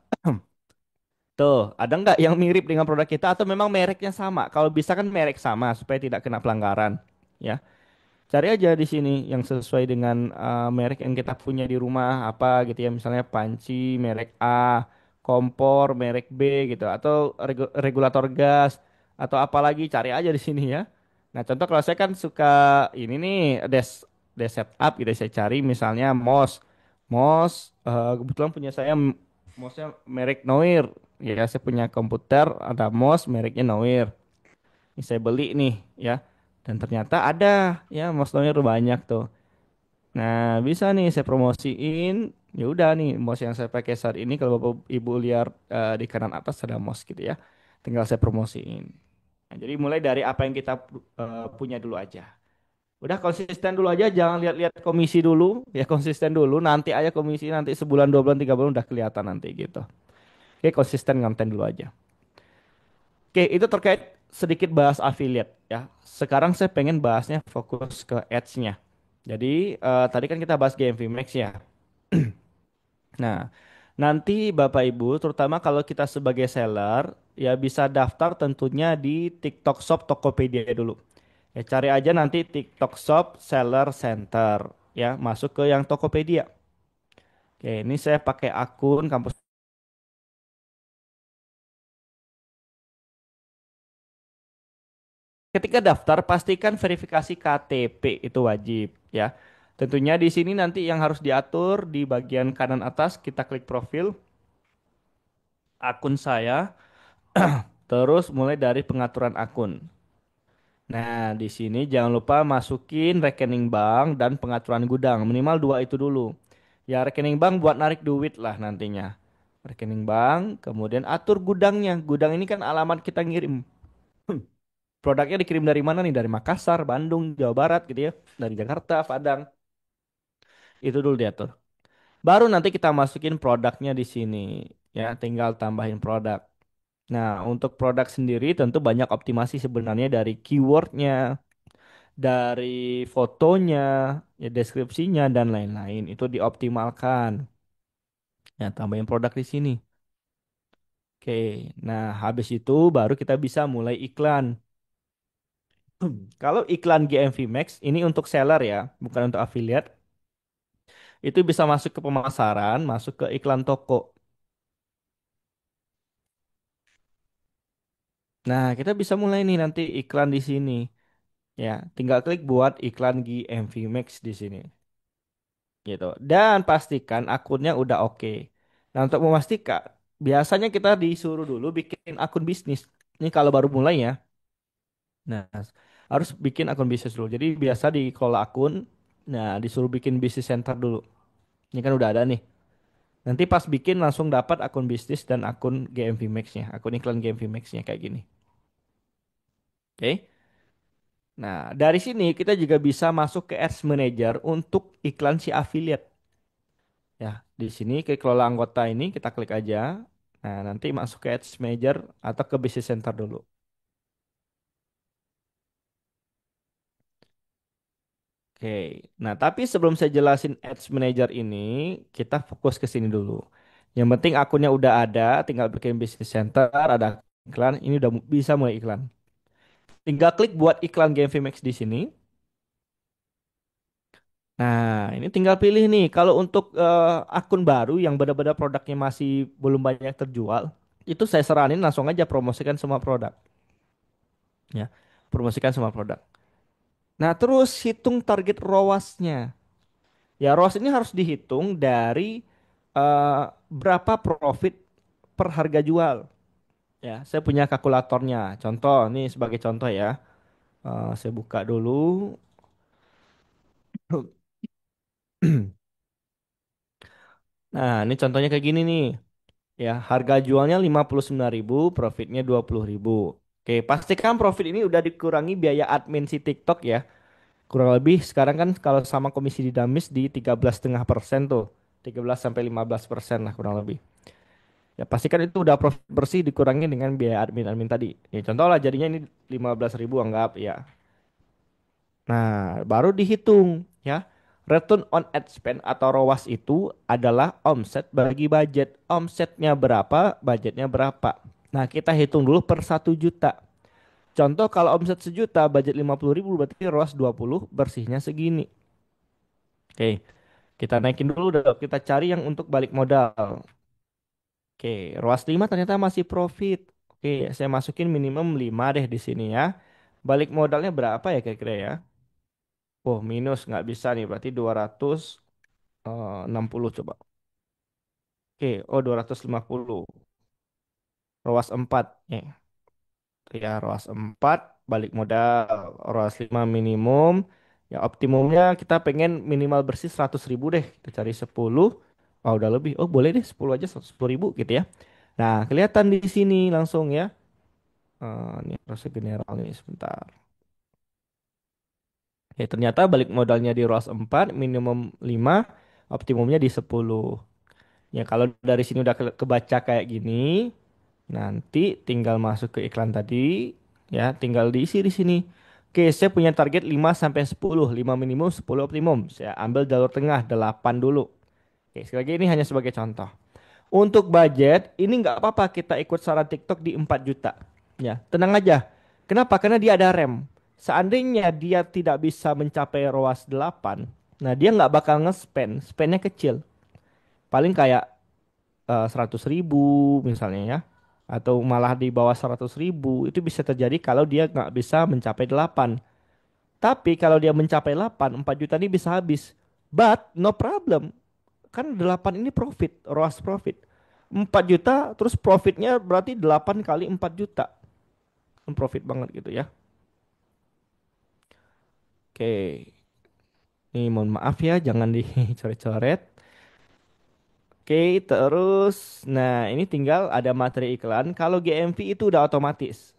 Tuh, ada nggak yang mirip dengan produk kita atau memang mereknya sama? Kalau bisa kan merek sama supaya tidak kena pelanggaran. Ya. Cari aja di sini yang sesuai dengan merek yang kita punya di rumah apa gitu ya. Misalnya panci merek A, kompor merek B gitu atau regulator gas atau apalagi cari aja di sini ya. Nah, contoh kalau saya kan suka ini nih des setup gitu saya cari misalnya mouse. Mouse kebetulan punya saya mouse-nya merek Noir. Ya, saya punya komputer ada mouse mereknya Noir. Ini saya beli nih ya. Dan ternyata ada ya mouse lawyer banyak tuh. Nah, bisa nih saya promosiin. Ya udah nih mouse yang saya pakai saat ini kalau Bapak Ibu lihat di kanan atas ada mouse gitu ya. Tinggal saya promosiin. Nah, jadi mulai dari apa yang kita punya dulu aja. Udah konsisten dulu aja, jangan lihat-lihat komisi dulu, ya konsisten dulu. Nanti aja komisi nanti sebulan, 2 bulan, 3 bulan udah kelihatan nanti gitu. Oke, konsisten konten dulu aja. Oke, itu terkait sedikit bahas affiliate ya. Sekarang saya pengen bahasnya fokus ke ads-nya. Jadi tadi kan kita bahas GMV Max ya. Nah, nanti Bapak Ibu, terutama kalau kita sebagai seller, ya bisa daftar tentunya di TikTok Shop Tokopedia dulu. Ya cari aja nanti TikTok Shop Seller Center ya, masuk ke yang Tokopedia. Oke, ini saya pakai akun kampus. Ketika daftar, pastikan verifikasi KTP itu wajib ya. Tentunya di sini nanti yang harus diatur di bagian kanan atas kita klik profil akun saya, terus mulai dari pengaturan akun. Nah, di sini jangan lupa masukin rekening bank dan pengaturan gudang, minimal dua itu dulu. Ya, rekening bank buat narik duit lah nantinya. Rekening bank, kemudian atur gudangnya. Gudang ini kan alamat kita ngirim. Produknya dikirim dari mana nih? Dari Makassar, Bandung, Jawa Barat gitu ya. Dari Jakarta, Padang. Itu dulu diatur. Baru nanti kita masukin produknya di sini. Ya, tinggal tambahin produk. Nah, untuk produk sendiri tentu banyak optimasi sebenarnya dari keywordnya, dari fotonya, ya deskripsinya dan lain-lain. Itu dioptimalkan. Ya, tambahin produk di sini. Oke, nah habis itu baru kita bisa mulai iklan. Kalau iklan GMV Max ini untuk seller ya, bukan untuk affiliate. Itu bisa masuk ke pemasaran, masuk ke iklan toko. Nah, kita bisa mulai nih nanti iklan di sini. Ya, tinggal klik buat iklan GMV Max di sini. Gitu. Dan pastikan akunnya udah oke. Nah, untuk memastikan, biasanya kita disuruh dulu bikin akun bisnis. Ini kalau baru mulai ya. Nah, harus bikin akun bisnis dulu. Jadi biasa dikelola akun, nah disuruh bikin bisnis center dulu. Ini kan udah ada nih. Nanti pas bikin langsung dapat akun bisnis dan akun GMV Max-nya, akun iklan GMV Max-nya kayak gini. Oke. Nah, dari sini kita juga bisa masuk ke Ads Manager untuk iklan si affiliate. Ya, di sini klik kelola anggota ini kita klik aja. Nah, nanti masuk ke Ads Manager atau ke Business Center dulu. Oke. Nah, tapi sebelum saya jelasin Ads Manager ini, kita fokus ke sini dulu. Yang penting akunnya udah ada, tinggal bikin Business Center, ada iklan, ini udah bisa mulai iklan. Tinggal klik buat iklan Game Max di sini. Nah, ini tinggal pilih nih. Kalau untuk akun baru yang benar-benar produknya masih belum banyak terjual, itu saya saranin langsung aja promosikan semua produk. Ya, promosikan semua produk. Nah, terus hitung target ROAS-nya. Ya, ROAS ini harus dihitung dari eh, berapa profit per harga jual. Ya, saya punya kalkulatornya. Contoh, nih sebagai contoh ya. Saya buka dulu. Nah, ini contohnya kayak gini nih. Ya, harga jualnya 59.000, profitnya 20.000. Oke, pastikan profit ini udah dikurangi biaya admin si TikTok ya. Kurang lebih sekarang kan kalau sama komisi dinamis di 13,5% tuh. 13 sampai 15% lah kurang lebih. Ya pastikan itu udah profit bersih dikurangi dengan biaya admin-admin tadi. Ya contoh lah jadinya ini 15.000 anggap ya. Nah, baru dihitung ya. Return on ad spend atau ROAS itu adalah omset bagi budget. Omsetnya berapa, budgetnya berapa. Nah, kita hitung dulu per 1 juta. Contoh kalau omset 1 juta, budget 50.000 berarti ROAS 20, bersihnya segini. Oke, kita naikin dulu dong. Kita cari yang untuk balik modal. Oke, ROAS 5 ternyata masih profit. Oke, saya masukin minimum 5 deh di sini ya. Balik modalnya berapa ya kira-kira ya? Oh, minus nggak bisa nih. Berarti 260 coba. Oke, oh 250. ROAS 4. Ya, ROAS 4 balik modal. ROAS 5 minimum. Ya, optimumnya kita pengen minimal bersih 100.000 deh. Kita cari 10. Oh, udah lebih. Oh, boleh deh 10 aja 10.000 gitu ya. Nah, kelihatan di sini langsung ya. Ini proses general nih sebentar. Ya, ternyata balik modalnya di ROAS 4, minimum 5, optimumnya di 10. Ya, kalau dari sini udah kebaca kayak gini, nanti tinggal masuk ke iklan tadi, ya, tinggal diisi di sini. Oke, saya punya target 5 sampai 10, 5 minimum, 10 optimum. Saya ambil jalur tengah 8 dulu. Oke, sekali lagi ini hanya sebagai contoh. Untuk budget, ini nggak apa-apa kita ikut saran TikTok di 4 juta. Ya, tenang aja. Kenapa? Karena dia ada rem. Seandainya dia tidak bisa mencapai ROAS 8, nah dia nggak bakal nge-spend. Spendnya kecil. Paling kayak 100 ribu misalnya ya. Atau malah di bawah 100 ribu. Itu bisa terjadi kalau dia nggak bisa mencapai 8. Tapi kalau dia mencapai 8, 4 juta ini bisa habis. But no problem. Kan 8 ini profit, ROAS profit. 4 juta terus profitnya berarti 8 kali 4 juta. Kan profit banget gitu ya. Oke. Ini mohon maaf ya jangan dicoret-coret. Oke, terus nah ini tinggal ada materi iklan. Kalau GMV itu udah otomatis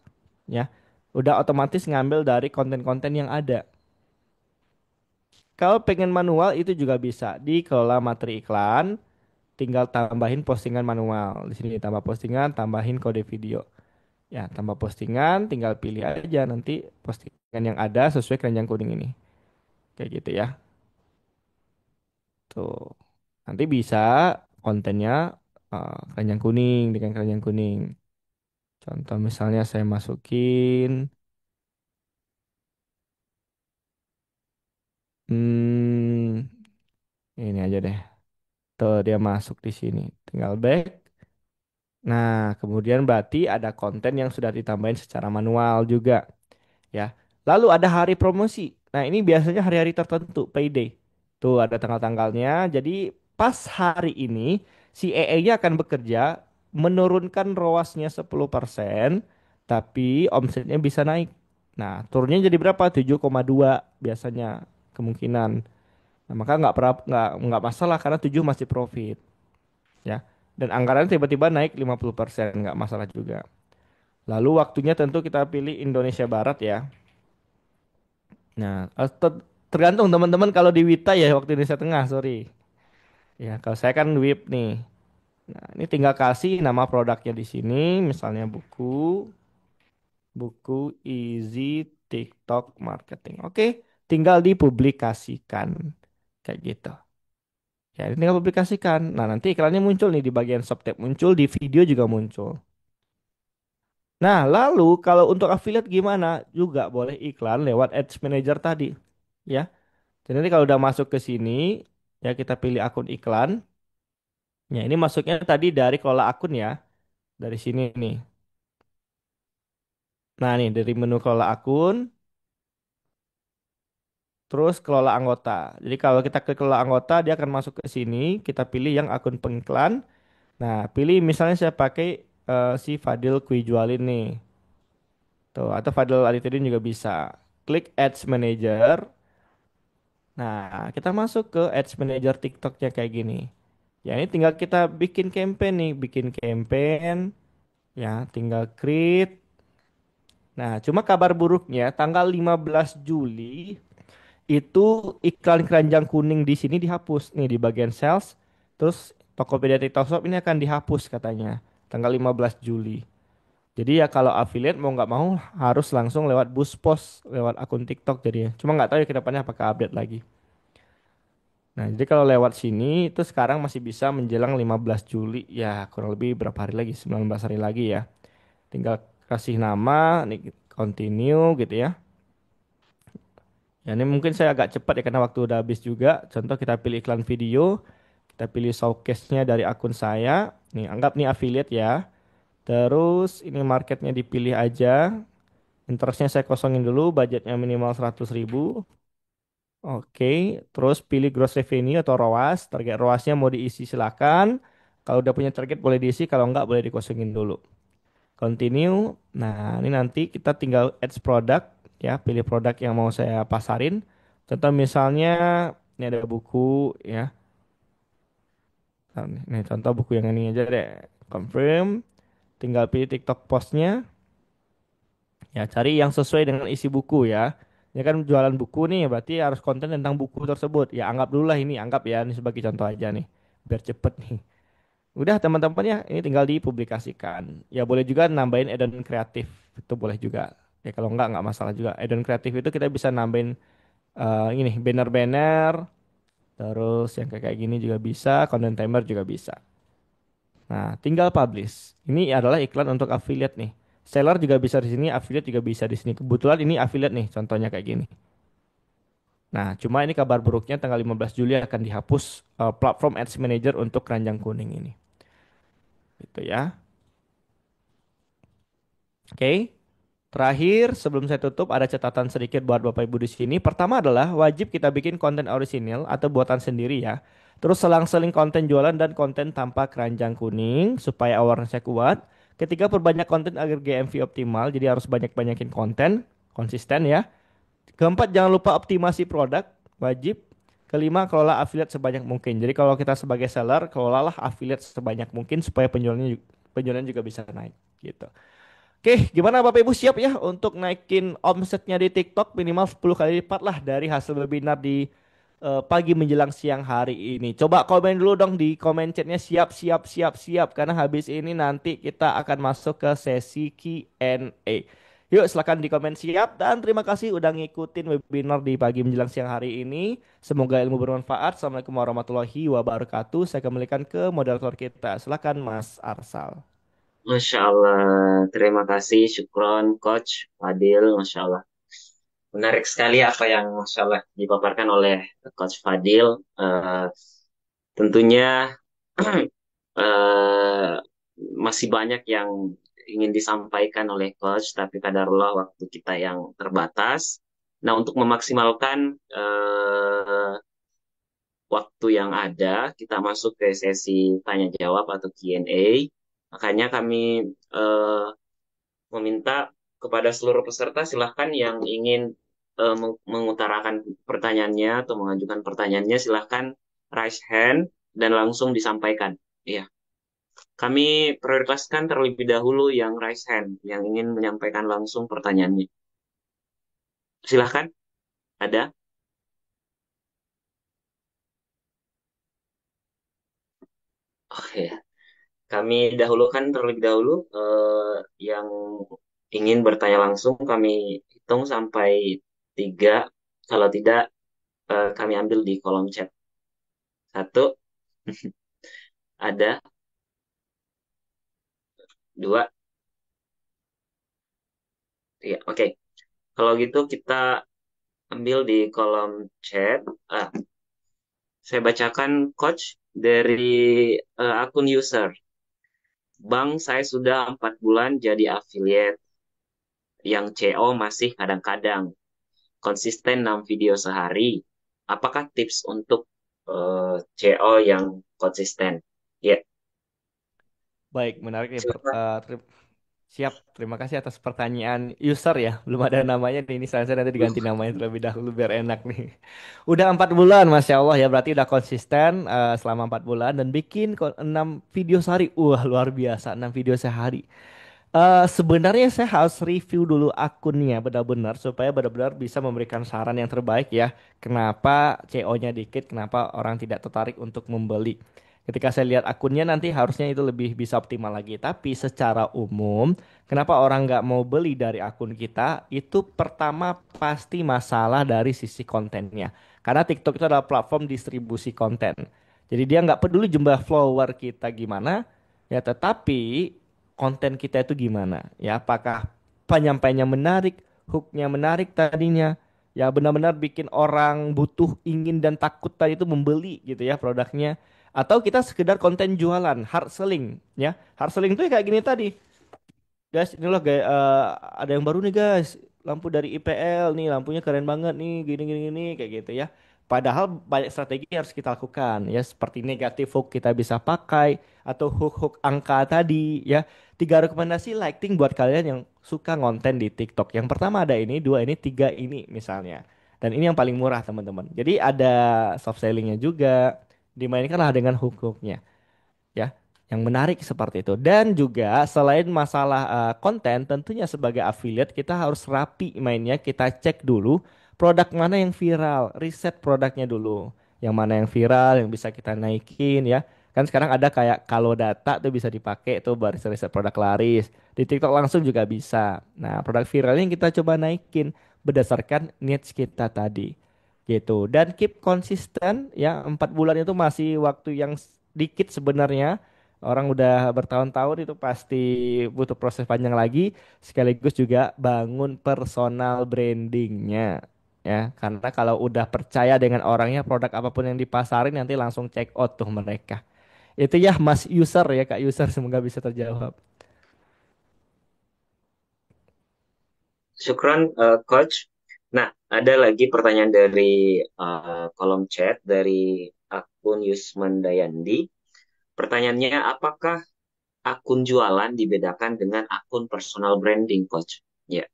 ya. Udah otomatis ngambil dari konten-konten yang ada. Kalau pengen manual itu juga bisa dikelola materi iklan, tinggal tambahin postingan manual. Di sini tambah postingan, tambahin kode video. Ya, tambah postingan, tinggal pilih aja nanti postingan yang ada sesuai keranjang kuning ini. Kayak gitu ya. Tuh. Nanti bisa kontennya keranjang kuning dengan keranjang kuning. Contoh misalnya saya masukin hmm, ini aja deh. Tuh dia masuk di sini. Tinggal back. Nah, kemudian berarti ada konten yang sudah ditambahin secara manual juga. Ya. Lalu ada hari promosi. Nah, ini biasanya hari-hari tertentu, payday. Tuh ada tanggal-tanggalnya. Jadi pas hari ini si EE-nya akan bekerja menurunkan ROAS-nya 10%, tapi omsetnya bisa naik. Nah, turunnya jadi berapa? 7,2 biasanya kemungkinan. Nah, maka nggak masalah karena 7 masih profit, ya. Dan anggaran tiba-tiba naik 50%, nggak masalah juga. Lalu waktunya tentu kita pilih Indonesia Barat ya. Nah, tergantung teman-teman kalau di Wita ya waktu Indonesia Tengah, sorry. Ya, kalau saya kan WIP nih. Nah, ini tinggal kasih nama produknya di sini, misalnya buku Easy TikTok Marketing. Oke, tinggal dipublikasikan. Kayak gitu. Ya, ini tinggal publikasikan. Nah, nanti iklannya muncul nih di bagian subtab, muncul di video juga muncul. Nah, lalu kalau untuk affiliate gimana? Juga boleh iklan lewat Ads Manager tadi. Ya. Jadi nanti kalau udah masuk ke sini, ya kita pilih akun iklan. Ya, ini masuknya tadi dari kelola akun ya. Dari sini nih. Nah, nih dari menu kelola akun. terus kelola anggota. Jadi kalau kita klik kelola anggota, dia akan masuk ke sini. Kita pilih yang akun pengiklan. Nah, pilih misalnya saya pakai si Fadil Kwijualin nih. Tuh, atau Fadil Alitudin juga bisa. Klik Ads Manager. Nah, kita masuk ke Ads Manager TikToknya kayak gini. Ya, ini tinggal kita bikin campaign nih, bikin campaign, ya, tinggal create. Nah, cuma kabar buruknya tanggal 15 Juli itu iklan keranjang kuning di sini dihapus nih di bagian sales. Terus Tokopedia TikTok Shop ini akan dihapus katanya tanggal 15 Juli. Jadi ya kalau affiliate mau nggak mau harus langsung lewat boost post lewat akun TikTok jadinya. Cuma nggak tahu ya ke depannya apakah update lagi. Nah, jadi kalau lewat sini itu sekarang masih bisa menjelang 15 Juli. Ya, kurang lebih berapa hari lagi? 19 hari lagi ya. Tinggal kasih nama, nih continue gitu ya. Ya, ini mungkin saya agak cepat ya karena waktu udah habis juga. Contoh kita pilih iklan video, kita pilih showcase-nya dari akun saya. Nih, anggap nih affiliate ya. Terus ini marketnya dipilih aja. Interestnya saya kosongin dulu, budgetnya minimal 100.000. Oke, terus pilih gross revenue atau ROAS. Target ROASnya mau diisi silakan. Kalau udah punya target boleh diisi, kalau enggak boleh dikosongin dulu. Continue. Nah, ini nanti kita tinggal add product ya, pilih produk yang mau saya pasarin. Contoh misalnya ini ada buku ya. Nah, Nih contoh buku yang ini aja deh. Confirm. Tinggal pilih TikTok postnya. Ya, cari yang sesuai dengan isi buku ya. Ini kan jualan buku nih, berarti harus konten tentang buku tersebut. Ya, anggap dulu lah ini, anggap ya, ini sebagai contoh aja nih. Biar cepet nih. Udah teman-teman ya, ini tinggal dipublikasikan. Ya boleh juga nambahin add-on kreatif, itu boleh juga. Ya kalau nggak masalah juga. Add-on kreatif itu kita bisa nambahin ini banner-banner, terus yang kayak gini juga bisa, content timer juga bisa. Nah, tinggal publish. Ini adalah iklan untuk affiliate nih. Seller juga bisa di sini, affiliate juga bisa di sini. Kebetulan ini affiliate nih, contohnya kayak gini. Nah, cuma ini kabar buruknya tanggal 15 Juli akan dihapus platform Ads Manager untuk keranjang kuning ini. Gitu ya. Oke. Terakhir, sebelum saya tutup, ada catatan sedikit buat Bapak Ibu di sini. Pertama adalah wajib kita bikin konten orisinil atau buatan sendiri ya. Terus selang-seling konten jualan dan konten tanpa keranjang kuning supaya awarenessnya kuat. Ketiga, perbanyak konten agar GMV optimal. Jadi harus banyak-banyakin konten, konsisten ya. Keempat, jangan lupa optimasi produk, wajib. Kelima, kelola affiliate sebanyak mungkin. Jadi kalau kita sebagai seller, kelolalah affiliate sebanyak mungkin supaya penjualannya juga bisa naik gitu. Oke, gimana Bapak Ibu siap ya untuk naikin omsetnya di TikTok minimal 10 kali lipat lah dari hasil webinar di pagi menjelang siang hari ini. Coba komen dulu dong di komen chatnya siap siap siap siap karena habis ini nanti kita akan masuk ke sesi Q&A. Yuk silakan di komen siap dan terima kasih udah ngikutin webinar di pagi menjelang siang hari ini. Semoga ilmu bermanfaat. Assalamualaikum warahmatullahi wabarakatuh. Saya kembalikan ke moderator kita. Silakan Mas Arsal. Masya Allah, terima kasih, syukron, Coach Fadil, Masya Allah. Menarik sekali apa yang Masya Allah dipaparkan oleh Coach Fadil. Eh, tentunya eh, masih banyak yang ingin disampaikan oleh Coach, tapi kadarullah waktu kita yang terbatas. Nah, untuk memaksimalkan waktu yang ada, kita masuk ke sesi tanya jawab atau Q&A. Makanya kami eh, meminta kepada seluruh peserta silahkan yang ingin mengutarakan pertanyaannya atau mengajukan pertanyaannya silahkan raise hand dan langsung disampaikan. Iya, kami prioritaskan terlebih dahulu yang raise hand, yang ingin menyampaikan langsung pertanyaannya. Silahkan, ada? Oke, kami dahulukan terlebih dahulu yang ingin bertanya langsung kami hitung sampai 3. Kalau tidak, kami ambil di kolom chat. 1, ada. 2, 3. Oke, kalau gitu kita ambil di kolom chat. Ah, saya bacakan coach dari akun user. Bang, saya sudah 4 bulan jadi affiliate. Yang CO masih kadang-kadang. konsisten 6 video sehari. Apakah tips untuk CO yang konsisten? Ya, Baik, menarik nih. silakan. Siap, terima kasih atas pertanyaan user ya. Belum ada namanya nih, ini saya nanti diganti namanya terlebih dahulu biar enak nih. Udah 4 bulan, Masya Allah ya, berarti udah konsisten selama 4 bulan dan bikin 6 video sehari. Wah, luar biasa, 6 video sehari. Sebenarnya saya harus review dulu akunnya benar-benar supaya benar-benar bisa memberikan saran yang terbaik ya. Kenapa CO-nya dikit, kenapa orang tidak tertarik untuk membeli. Ketika saya lihat akunnya nanti harusnya itu lebih bisa optimal lagi. Tapi secara umum, kenapa orang nggak mau beli dari akun kita? Itu pertama pasti masalah dari sisi kontennya. Karena TikTok itu adalah platform distribusi konten. Jadi dia nggak peduli jumlah follower kita gimana, ya tetapi konten kita itu gimana ya, apakah penyampaiannya menarik, hooknya menarik tadinya ya, benar-benar bikin orang butuh, ingin dan takut tadi itu membeli gitu ya produknya, atau kita sekedar konten jualan hard selling ya. Hard selling itu ya kayak gini tadi, guys, ini loh guys, ada yang baru nih guys, lampu dari IPL nih, lampunya keren banget nih, gini gini gini kayak gitu ya. Padahal banyak strategi yang harus kita lakukan ya, seperti negatif hook kita bisa pakai atau hook-hook angka tadi ya. Tiga rekomendasi lighting buat kalian yang suka ngonten di TikTok. Yang pertama ada ini, dua ini, tiga ini misalnya. Dan ini yang paling murah teman-teman. Jadi ada soft sellingnya juga, dimainkanlah dengan hook-hooknya ya, yang menarik seperti itu. Dan juga selain masalah konten, tentunya sebagai affiliate kita harus rapi mainnya, kita cek dulu produk mana yang viral, riset produknya dulu, yang mana yang viral yang bisa kita naikin ya. Kan sekarang ada kayak kalau data tuh bisa dipakai tuh buat riset produk laris, di TikTok langsung juga bisa. Nah, produk viralnya yang kita coba naikin berdasarkan niche kita tadi gitu. Dan keep konsisten ya, 4 bulan itu masih waktu yang dikit sebenarnya. Orang udah bertahun-tahun itu pasti butuh proses panjang lagi, sekaligus juga bangun personal brandingnya ya. Karena kalau udah percaya dengan orangnya, produk apapun yang dipasarin nanti langsung check out tuh mereka. Itu ya Mas User ya, Kak User, semoga bisa terjawab. Syukron, Coach. Nah, ada lagi pertanyaan dari kolom chat dari akun Yusman Dayandi. Pertanyaannya, apakah akun jualan dibedakan dengan akun personal branding, Coach? Ya,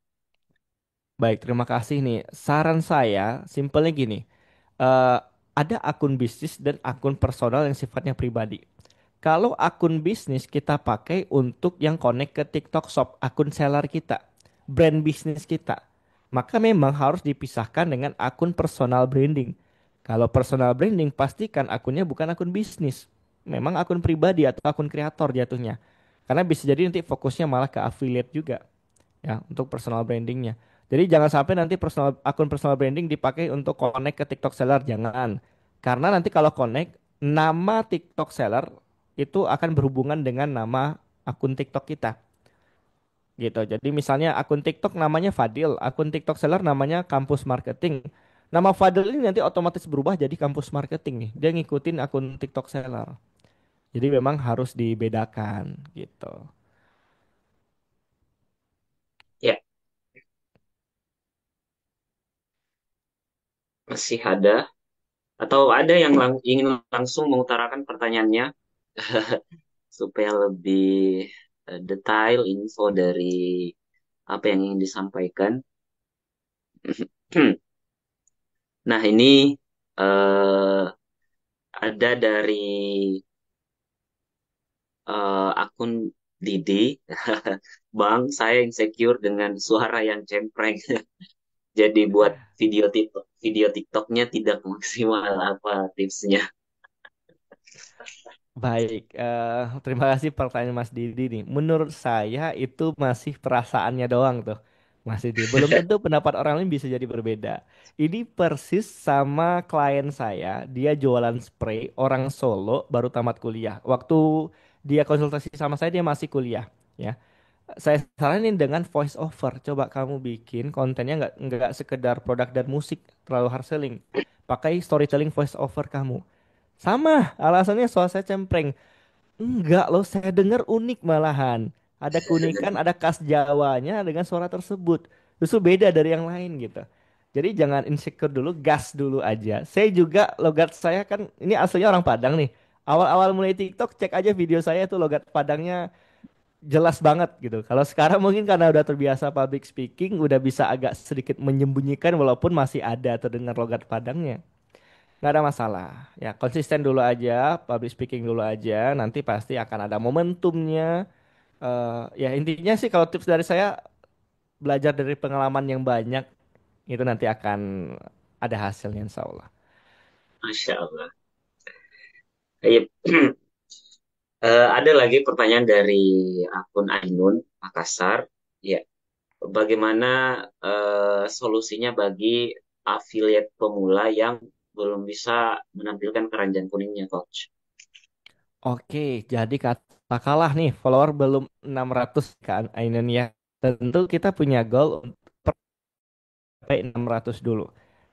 Baik, terima kasih nih. Saran saya simpelnya gini. eh, ada akun bisnis dan akun personal yang sifatnya pribadi. Kalau akun bisnis kita pakai untuk yang connect ke TikTok Shop, akun seller kita, brand bisnis kita, maka memang harus dipisahkan dengan akun personal branding. Kalau personal branding, pastikan akunnya bukan akun bisnis, memang akun pribadi atau akun kreator jatuhnya. Karena bisa jadi nanti fokusnya malah ke affiliate juga ya untuk personal brandingnya. Jadi jangan sampai nanti akun personal branding dipakai untuk connect ke TikTok seller, jangan. Karena nanti kalau connect, nama TikTok seller itu akan berhubungan dengan nama akun TikTok kita gitu. Jadi misalnya akun TikTok namanya Fadil, akun TikTok seller namanya Kampus Marketing. Nama Fadil ini nanti otomatis berubah jadi Kampus Marketing nih. Dia ngikutin akun TikTok seller. Jadi memang harus dibedakan gitu. ya, masih ada atau ada yang ingin langsung mengutarakan pertanyaannya supaya lebih detail info dari apa yang ingin disampaikan. Nah, ini eh, ada dari akun Didi. Bang, saya insecure dengan suara yang cempreng. Jadi buat video TikToknya tidak maksimal, apa tipsnya? Baik, terima kasih pertanyaan Mas Didi nih. Menurut saya itu masih perasaannya doang tuh, Mas Didi. Belum tentu pendapat orang lain bisa jadi berbeda. Ini persis sama klien saya, dia jualan spray, orang Solo, baru tamat kuliah. Waktu dia konsultasi sama saya, dia masih kuliah, ya. Saya saranin dengan voice over. Coba kamu bikin kontennya nggak sekedar produk dan musik terlalu hard selling. Pakai storytelling voice over kamu. Sama, alasannya soal saya cempreng. Enggak loh, saya dengar unik malahan. Ada keunikan, ada khas Jawanya dengan suara tersebut. Justru beda dari yang lain gitu. Jadi jangan insecure dulu, gas dulu aja. Saya juga logat saya kan ini aslinya orang Padang nih. Awal-awal mulai TikTok cek aja video saya itu logat Padangnya jelas banget gitu. Kalau sekarang mungkin karena udah terbiasa public speaking, udah bisa agak sedikit menyembunyikan walaupun masih ada terdengar logat Padangnya. Nggak ada masalah. Ya, konsisten dulu aja, public speaking dulu aja. Nanti pasti akan ada momentumnya. Ya intinya sih kalau tips dari saya belajar dari pengalaman yang banyak itu nanti akan ada hasilnya insya Allah. Masya Allah. Iya. Ada lagi pertanyaan dari akun Ainun Makassar. Ya, bagaimana solusinya bagi affiliate pemula yang belum bisa menampilkan keranjang kuningnya, Coach? Oke, jadi katakanlah nih follower belum 600 kan Ainun ya. Tentu kita punya goal untuk sampai 600 dulu.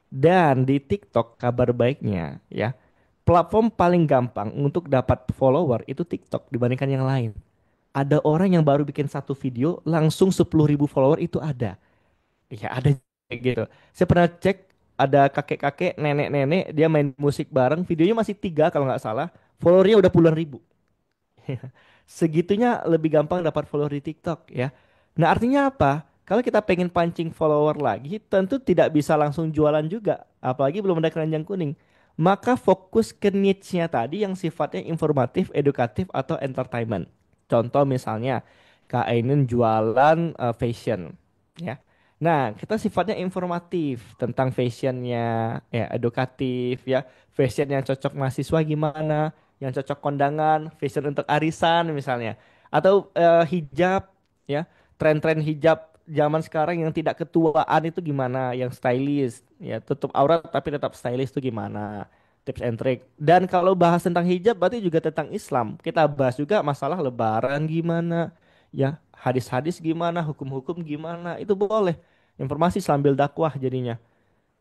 Dan di TikTok kabar baiknya ya, platform paling gampang untuk dapat follower itu TikTok dibandingkan yang lain. Ada orang yang baru bikin satu video langsung 10.000 follower itu ada. Iya ada kayak gitu. Saya pernah cek ada kakek-kakek, nenek-nenek dia main musik bareng, videonya masih tiga kalau nggak salah, followernya udah puluhan ribu. Segitunya lebih gampang dapat follower di TikTok ya. Nah, artinya apa? Kalau kita pengen pancing follower lagi, tentu tidak bisa langsung jualan juga, apalagi belum ada keranjang kuning. Maka fokus ke niche-nya tadi yang sifatnya informatif, edukatif, atau entertainment. Contoh misalnya, Kak Ainun jualan fashion, ya. Nah, kita sifatnya informatif tentang fashionnya, ya, edukatif, ya, fashion yang cocok mahasiswa gimana, yang cocok kondangan, fashion untuk arisan misalnya, atau hijab, ya, tren-tren hijab zaman sekarang yang tidak ketuaan itu gimana, yang stylish, ya, tutup aurat tapi tetap stylish itu gimana, tips and trick. Dan kalau bahas tentang hijab berarti juga tentang Islam. Kita bahas juga masalah lebaran gimana, ya, hadis-hadis gimana, hukum-hukum gimana, itu boleh. Informasi sambil dakwah jadinya.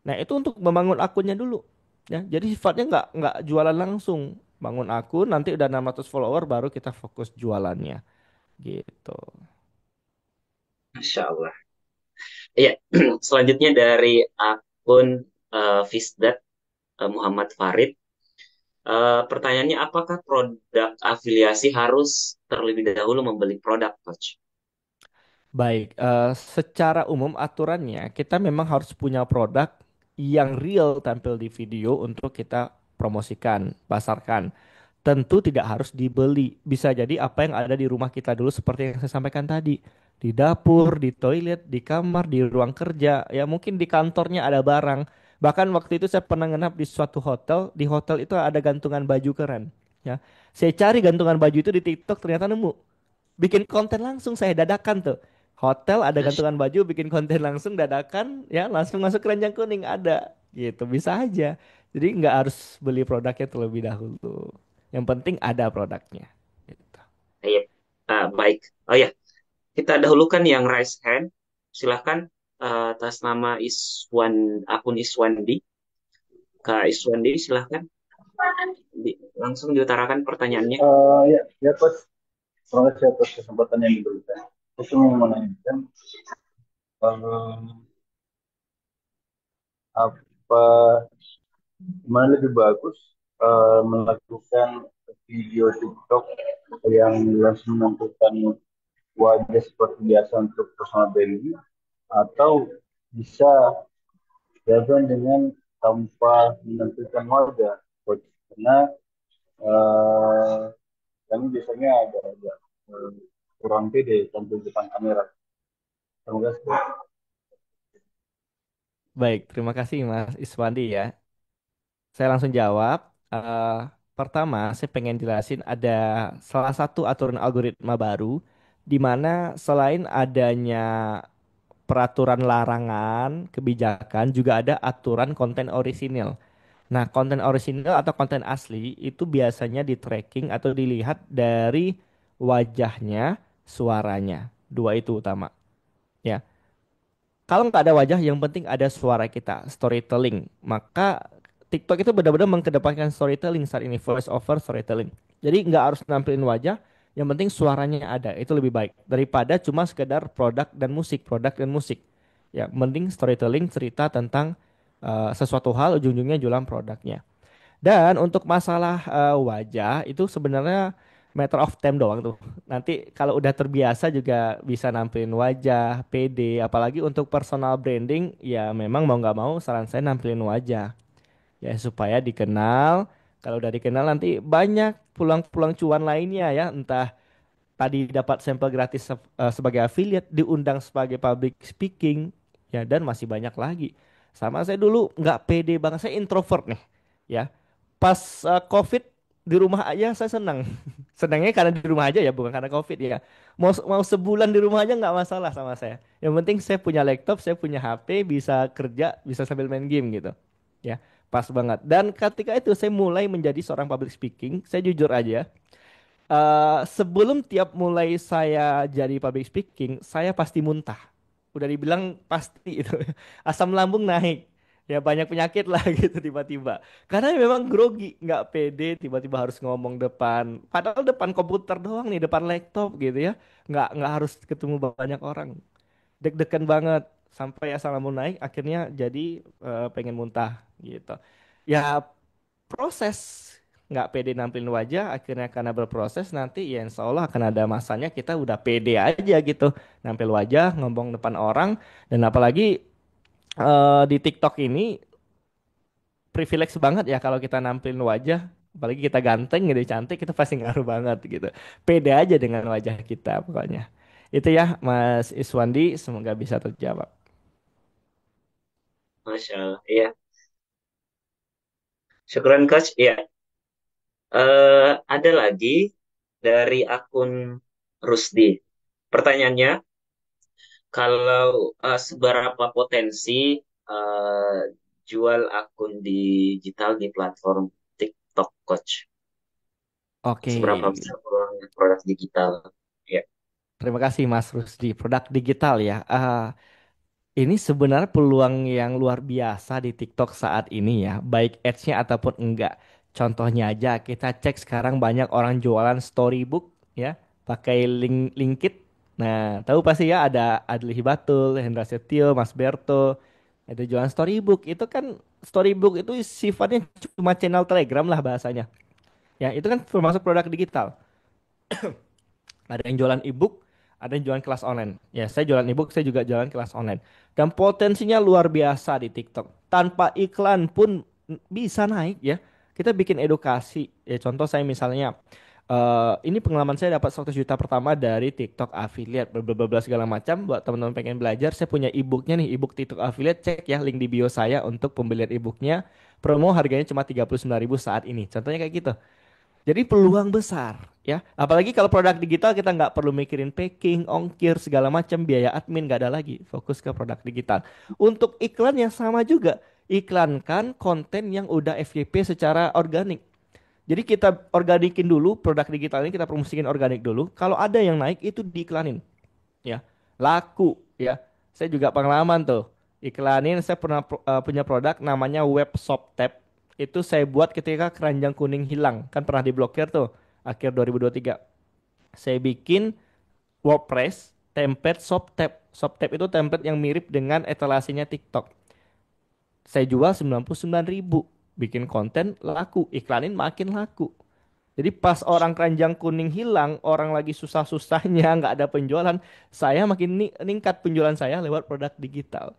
Nah, itu untuk membangun akunnya dulu. Ya, jadi sifatnya nggak jualan langsung. Bangun akun, nanti udah 600 follower baru kita fokus jualannya. Gitu. Masya Allah. Iya, selanjutnya dari akun Fisdat Muhammad Farid. Pertanyaannya, apakah produk afiliasi harus terlebih dahulu membeli produk, Coach? Baik, secara umum aturannya kita memang harus punya produk yang real tampil di video untuk kita promosikan, pasarkan. Tentu tidak harus dibeli. Bisa jadi apa yang ada di rumah kita dulu seperti yang saya sampaikan tadi. Di dapur, di toilet, di kamar, di ruang kerja. Ya mungkin di kantornya ada barang. Bahkan waktu itu saya pernah nginap di suatu hotel. Di hotel itu ada gantungan baju keren. Ya, saya cari gantungan baju itu di TikTok ternyata nemu. Bikin konten langsung saya dadakan tuh. Hotel ada Masya, gantungan baju, bikin konten langsung dadakan, ya langsung masuk keranjang kuning ada. Gitu bisa aja. Jadi nggak harus beli produknya terlebih dahulu. Yang penting ada produknya. Gitu. iya. Baik. Oh ya, kita dahulukan yang raise hand. Silahkan atas nama akun Iswandi. Kak Iswandi, silahkan. Langsung diutarakan pertanyaannya. Ya, ya coach, terima kasih atas kesempatan yang diberikan. Saya cuma mau menanyakan eh, apa mana lebih bagus melakukan video TikTok yang langsung menampilkan wajah seperti biasa untuk personal branding atau bisa jalan dengan tanpa menampilkan wajah, coach. Karena eh, kami biasanya agak eh, kurang pede tampil di depan kamera. Terima kasih. Baik, terima kasih Mas Iswandi ya. Saya langsung jawab. Eh, Pertama, saya pengen jelasin ada salah satu aturan algoritma baru di mana selain adanya peraturan larangan, kebijakan, juga ada aturan konten orisinil. Nah, konten orisinil atau konten asli itu biasanya di tracking atau dilihat dari wajahnya, suaranya. Dua itu utama. Ya, kalau nggak ada wajah, yang penting ada suara kita, storytelling. Maka TikTok itu benar-benar mengkedepankan storytelling saat ini, voice over storytelling. Jadi nggak harus nampilin wajah, yang penting suaranya ada. Itu lebih baik daripada cuma sekedar produk dan musik, produk dan musik. Ya, mending storytelling cerita tentang sesuatu hal ujung-ujungnya jualan produknya. Dan untuk masalah wajah itu sebenarnya matter of time doang tuh. Nanti kalau udah terbiasa juga bisa nampilin wajah, PD, apalagi untuk personal branding ya memang mau nggak mau saran saya nampilin wajah. Ya supaya dikenal. Kalau udah dikenal nanti banyak pulang-pulang cuan lainnya ya, entah tadi dapat sampel gratis sebagai affiliate, diundang sebagai public speaking, ya dan masih banyak lagi. Sama saya dulu nggak pede banget, saya introvert nih, ya. Pas COVID di rumah aja saya senang. Senangnya karena di rumah aja ya, bukan karena COVID ya. Mau sebulan di rumah aja nggak masalah sama saya. Yang penting saya punya laptop, saya punya HP, bisa kerja, bisa sambil main game gitu. Ya, pas banget. Dan ketika itu saya mulai menjadi seorang public speaking, saya jujur aja, sebelum tiap mulai saya jadi public speaking, saya pasti muntah. Udah dibilang pasti itu. Asam lambung naik. Ya banyak penyakit lah gitu tiba-tiba. Karena memang grogi, nggak pede tiba-tiba harus ngomong depan. Padahal depan komputer doang nih, depan laptop gitu ya. Nggak harus ketemu banyak orang. Deg-degan banget. Sampai asam lambung naik, akhirnya jadi pengen muntah gitu. Ya proses, nggak pede nampilin wajah, akhirnya karena berproses nanti ya insya Allah akan ada masanya kita udah pede aja gitu nampil wajah ngomong depan orang. Dan apalagi di TikTok ini privilege banget ya kalau kita nampilin wajah, apalagi kita ganteng gitu cantik, kita pasti ngaruh banget gitu. Pede aja dengan wajah kita pokoknya. Itu ya Mas Iswandi, semoga bisa terjawab. Masya Allah. Iya. Syukran Coach. Iya. Ada lagi dari akun Rusdi. Pertanyaannya, kalau seberapa potensi eh, jual akun digital di platform TikTok, Coach? Oke, Seberapa besar peluang produk digital? Ya, terima kasih Mas Rusdi. Produk digital ya. Ini sebenarnya peluang yang luar biasa di TikTok saat ini ya, baik ads-nya ataupun enggak. Contohnya aja, kita cek sekarang banyak orang jualan storybook ya, pakai Linkit. Nah, tahu pasti ya ada Adli Hibatul, Hendra Setio, Mas Berto, itu jualan storybook. Itu kan storybook itu sifatnya cuma channel Telegram lah bahasanya. Ya, itu kan termasuk produk digital. Ada yang jualan ebook, ada yang jualan kelas online. Ya, saya jualan ebook, saya juga jualan kelas online. Dan potensinya luar biasa di TikTok. Tanpa iklan pun bisa naik ya. Kita bikin edukasi. Ya, contoh saya misalnya, ini pengalaman saya dapat 100 juta pertama dari TikTok affiliate, bla bla bla segala macam. Buat teman-teman pengen belajar, saya punya ebooknya nih, ebook TikTok affiliate. Cek ya link di bio saya untuk pembelian ebooknya. Promo harganya cuma 39.000 saat ini. Contohnya kayak gitu. Jadi peluang besar ya. Apalagi kalau produk digital kita nggak perlu mikirin packing, ongkir, segala macam biaya admin nggak ada lagi. Fokus ke produk digital. Untuk iklan yang sama juga. Iklankan konten yang udah FYP secara organik. Jadi kita organikin dulu produk digital ini kita promosikan organik dulu. Kalau ada yang naik itu diiklanin ya. Laku ya. Saya juga pengalaman tuh. Iklanin saya pernah punya produk namanya Webshop Tab. Itu saya buat ketika keranjang kuning hilang. Kan pernah diblokir tuh akhir 2023. Saya bikin WordPress template ShopTab. ShopTab itu template yang mirip dengan etalasenya TikTok. Saya jual 99.000. Bikin konten laku, iklanin makin laku. Jadi pas orang keranjang kuning hilang, orang lagi susah-susahnya, nggak ada penjualan, saya makin ningkat penjualan saya lewat produk digital.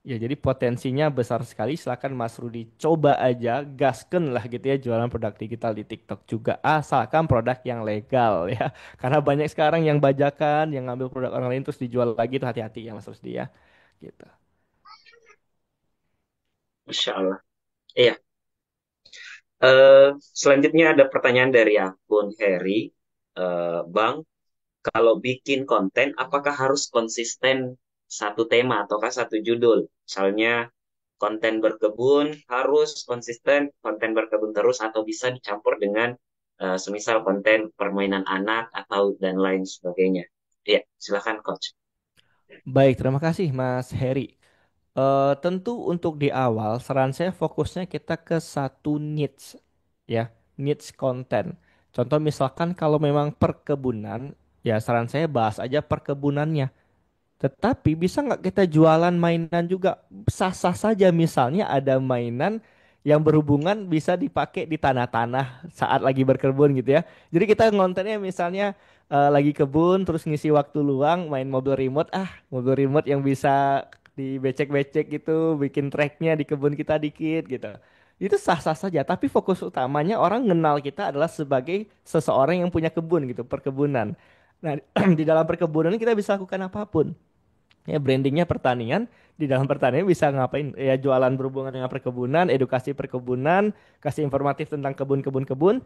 Ya jadi potensinya besar sekali. Silakan Mas Rudi coba aja, gasken lah gitu ya jualan produk digital di TikTok juga. Asalkan produk yang legal ya. Karena banyak sekarang yang bajakan, yang ngambil produk orang lain terus dijual lagi itu hati-hati ya Mas Rudi ya. Gitu. Masya Allah. Iya. Selanjutnya ada pertanyaan dari akun Harry. Bang, kalau bikin konten, apakah harus konsisten satu tema ataukah satu judul? Misalnya konten berkebun harus konsisten konten berkebun terus atau bisa dicampur dengan semisal konten permainan anak atau dan lain sebagainya. Ya, silakan Coach. Baik, terima kasih Mas Heri. Tentu untuk di awal saran saya fokusnya kita ke satu niche ya, niche konten. Contoh misalkan kalau memang perkebunan, ya saran saya bahas aja perkebunannya. Tetapi bisa nggak kita jualan mainan juga? Sah-sah saja, misalnya ada mainan yang berhubungan bisa dipakai di tanah-tanah saat lagi berkebun gitu ya. Jadi kita ngontennya misalnya lagi kebun terus ngisi waktu luang main mobil remote, mobil remote yang bisa dibecek-becek gitu, bikin tracknya di kebun kita dikit gitu. Itu sah-sah saja, tapi fokus utamanya orang kenal kita adalah sebagai seseorang yang punya kebun gitu, perkebunan. Nah, di dalam perkebunan ini kita bisa lakukan apapun. Ya, brandingnya pertanian, di dalam pertanian bisa ngapain? Ya, jualan berhubungan dengan perkebunan, edukasi perkebunan, kasih informatif tentang kebun-kebun-kebun,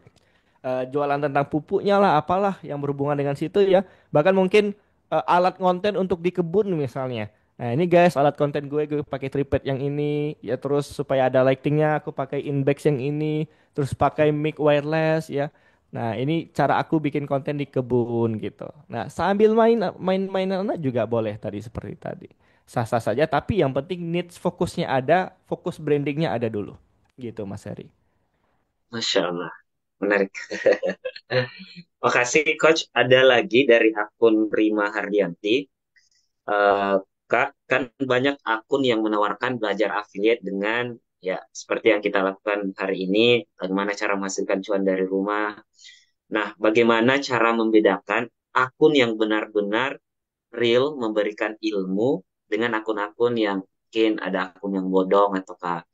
jualan tentang pupuknya lah, apalah yang berhubungan dengan situ ya. Bahkan mungkin alat konten untuk di kebun misalnya. Nah ini guys alat konten gue pakai tripod yang ini ya, terus supaya ada lightingnya aku pakai inbox yang ini, terus pakai mic wireless ya. Nah ini cara aku bikin konten di kebun gitu. Nah sambil main-mainan juga boleh tadi seperti tadi. Sah-sah saja tapi yang penting needs fokusnya ada, fokus brandingnya ada dulu. Gitu Mas Heri. Masya Allah, menarik. Makasih Coach. Ada lagi dari akun Prima Hardianti. Eh, Kak, kan banyak akun yang menawarkan belajar affiliate dengan ya seperti yang kita lakukan hari ini, bagaimana cara menghasilkan cuan dari rumah. Nah, bagaimana cara membedakan akun yang benar-benar real memberikan ilmu dengan akun-akun yang mungkin ada akun yang bodong ataukah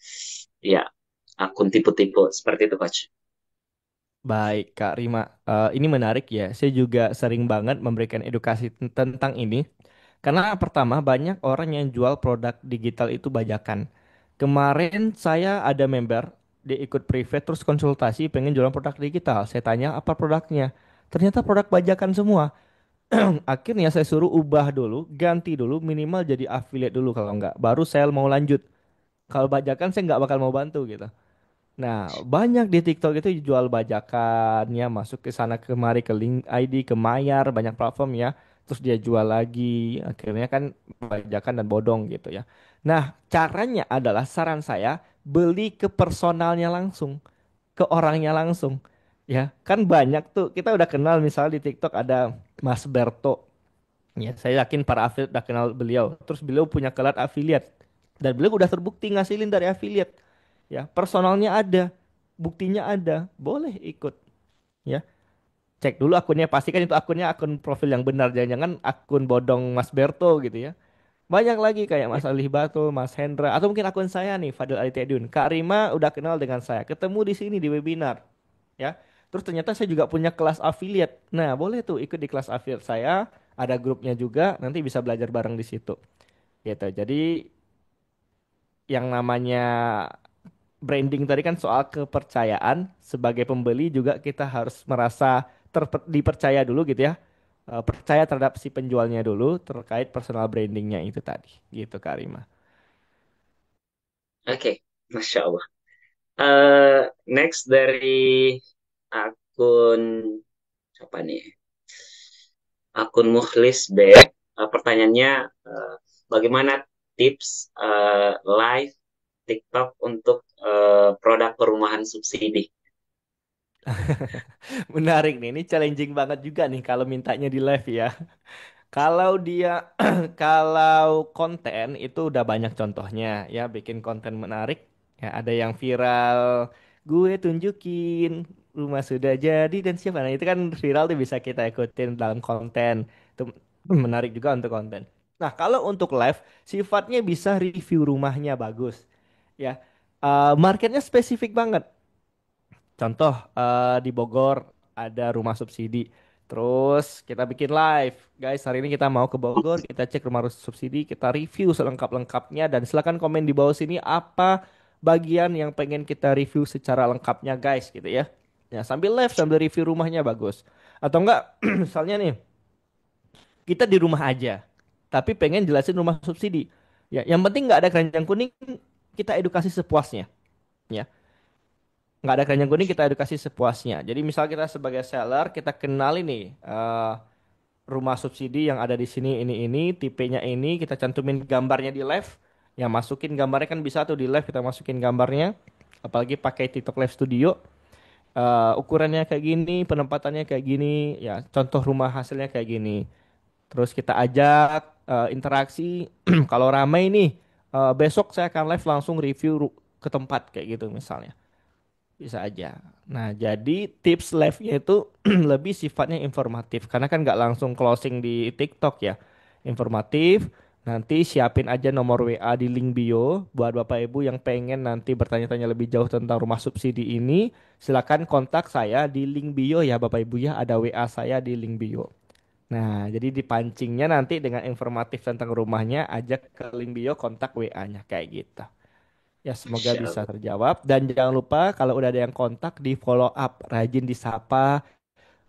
ya akun tipu-tipu seperti itu, Coach. Baik, Kak Rima. Ini menarik ya. Saya juga sering banget memberikan edukasi tentang ini. Karena pertama, banyak orang yang jual produk digital itu bajakan. Kemarin saya ada member, dia ikut private terus konsultasi pengen jualan produk digital. Saya tanya apa produknya. Ternyata produk bajakan semua. Akhirnya saya suruh ubah dulu, ganti dulu, minimal jadi affiliate dulu kalau enggak. Baru saya mau lanjut. Kalau bajakan saya nggak bakal mau bantu gitu. Nah, banyak di TikTok itu jual bajakannya, masuk ke sana kemari ke link ID, ke Mayar, banyak platform ya. Terus dia jual lagi, akhirnya kan bajakan dan bodong gitu ya. Nah, caranya adalah saran saya beli ke personalnya langsung, ke orangnya langsung. Ya, kan banyak tuh kita udah kenal misalnya di TikTok ada Mas Berto. Ya, saya yakin para affiliate udah kenal beliau. Terus beliau punya kelat affiliate dan beliau udah terbukti ngasilin dari affiliate. Ya, personalnya ada, buktinya ada, boleh ikut. Ya, cek dulu akunnya, pastikan itu akunnya akun profil yang benar, jangan-jangan akun bodong Mas Berto gitu ya. Banyak lagi kayak Mas Ali Batul, Mas Hendra, atau mungkin akun saya nih, Fadil Aditya Kak Rima udah kenal dengan saya, ketemu di sini di webinar, ya. Terus ternyata saya juga punya kelas affiliate. Nah, boleh tuh ikut di kelas affiliate saya, ada grupnya juga, nanti bisa belajar bareng di situ. Gitu. Jadi yang namanya branding tadi kan soal kepercayaan, sebagai pembeli juga kita harus merasa dipercaya dulu gitu ya. Percaya terhadap si penjualnya dulu terkait personal brandingnya itu tadi gitu Kak Rima. Oke, Masya Allah. Next dari akun apa nih? Akun Mukhlis B. Pertanyaannya, bagaimana tips live TikTok untuk produk perumahan subsidi? Menarik nih, ini challenging banget juga nih kalau mintanya di live ya. Kalau dia kalau konten itu udah banyak contohnya ya, bikin konten menarik ya, ada yang viral, gue tunjukin rumah sudah jadi dan siapa, nah itu kan viral tuh bisa kita ikutin dalam konten itu. Menarik juga untuk konten. Nah kalau untuk live sifatnya bisa review rumahnya bagus ya. Marketnya spesifik banget. Contoh di Bogor ada rumah subsidi. Terus kita bikin live. Guys, hari ini kita mau ke Bogor, kita cek rumah subsidi, kita review selengkap-lengkapnya dan silakan komen di bawah sini apa bagian yang pengen kita review secara lengkapnya guys gitu ya. Ya, sambil live sambil review rumahnya bagus. Atau enggak misalnya nih, kita di rumah aja tapi pengen jelasin rumah subsidi. Ya, yang penting nggak ada keranjang kuning, kita edukasi sepuasnya. Ya, nggak ada keranjang kuning, kita edukasi sepuasnya. Jadi misal kita sebagai seller kita kenal ini rumah subsidi yang ada di sini ini tipenya ini, kita cantumin gambarnya di live. Yang masukin gambarnya kan bisa tuh di live kita masukin gambarnya, apalagi pakai TikTok Live Studio. Ukurannya kayak gini, penempatannya kayak gini, ya contoh rumah hasilnya kayak gini. Terus kita ajak interaksi. Kalau ramai nih, besok saya akan live langsung review ke tempat kayak gitu misalnya. Bisa aja. Nah, jadi tips live-nya itu lebih sifatnya informatif karena kan nggak langsung closing di TikTok ya. Informatif. Nanti siapin aja nomor WA di link bio buat Bapak Ibu yang pengen nanti bertanya-tanya lebih jauh tentang rumah subsidi ini. Silakan kontak saya di link bio ya Bapak Ibu ya. Ada WA saya di link bio. Nah, jadi dipancingnya nanti dengan informatif tentang rumahnya, ajak ke link bio kontak WA-nya kayak gitu. Ya, semoga Masya bisa Allah. terjawab. Dan jangan lupa kalau udah ada yang kontak di follow up, rajin disapa.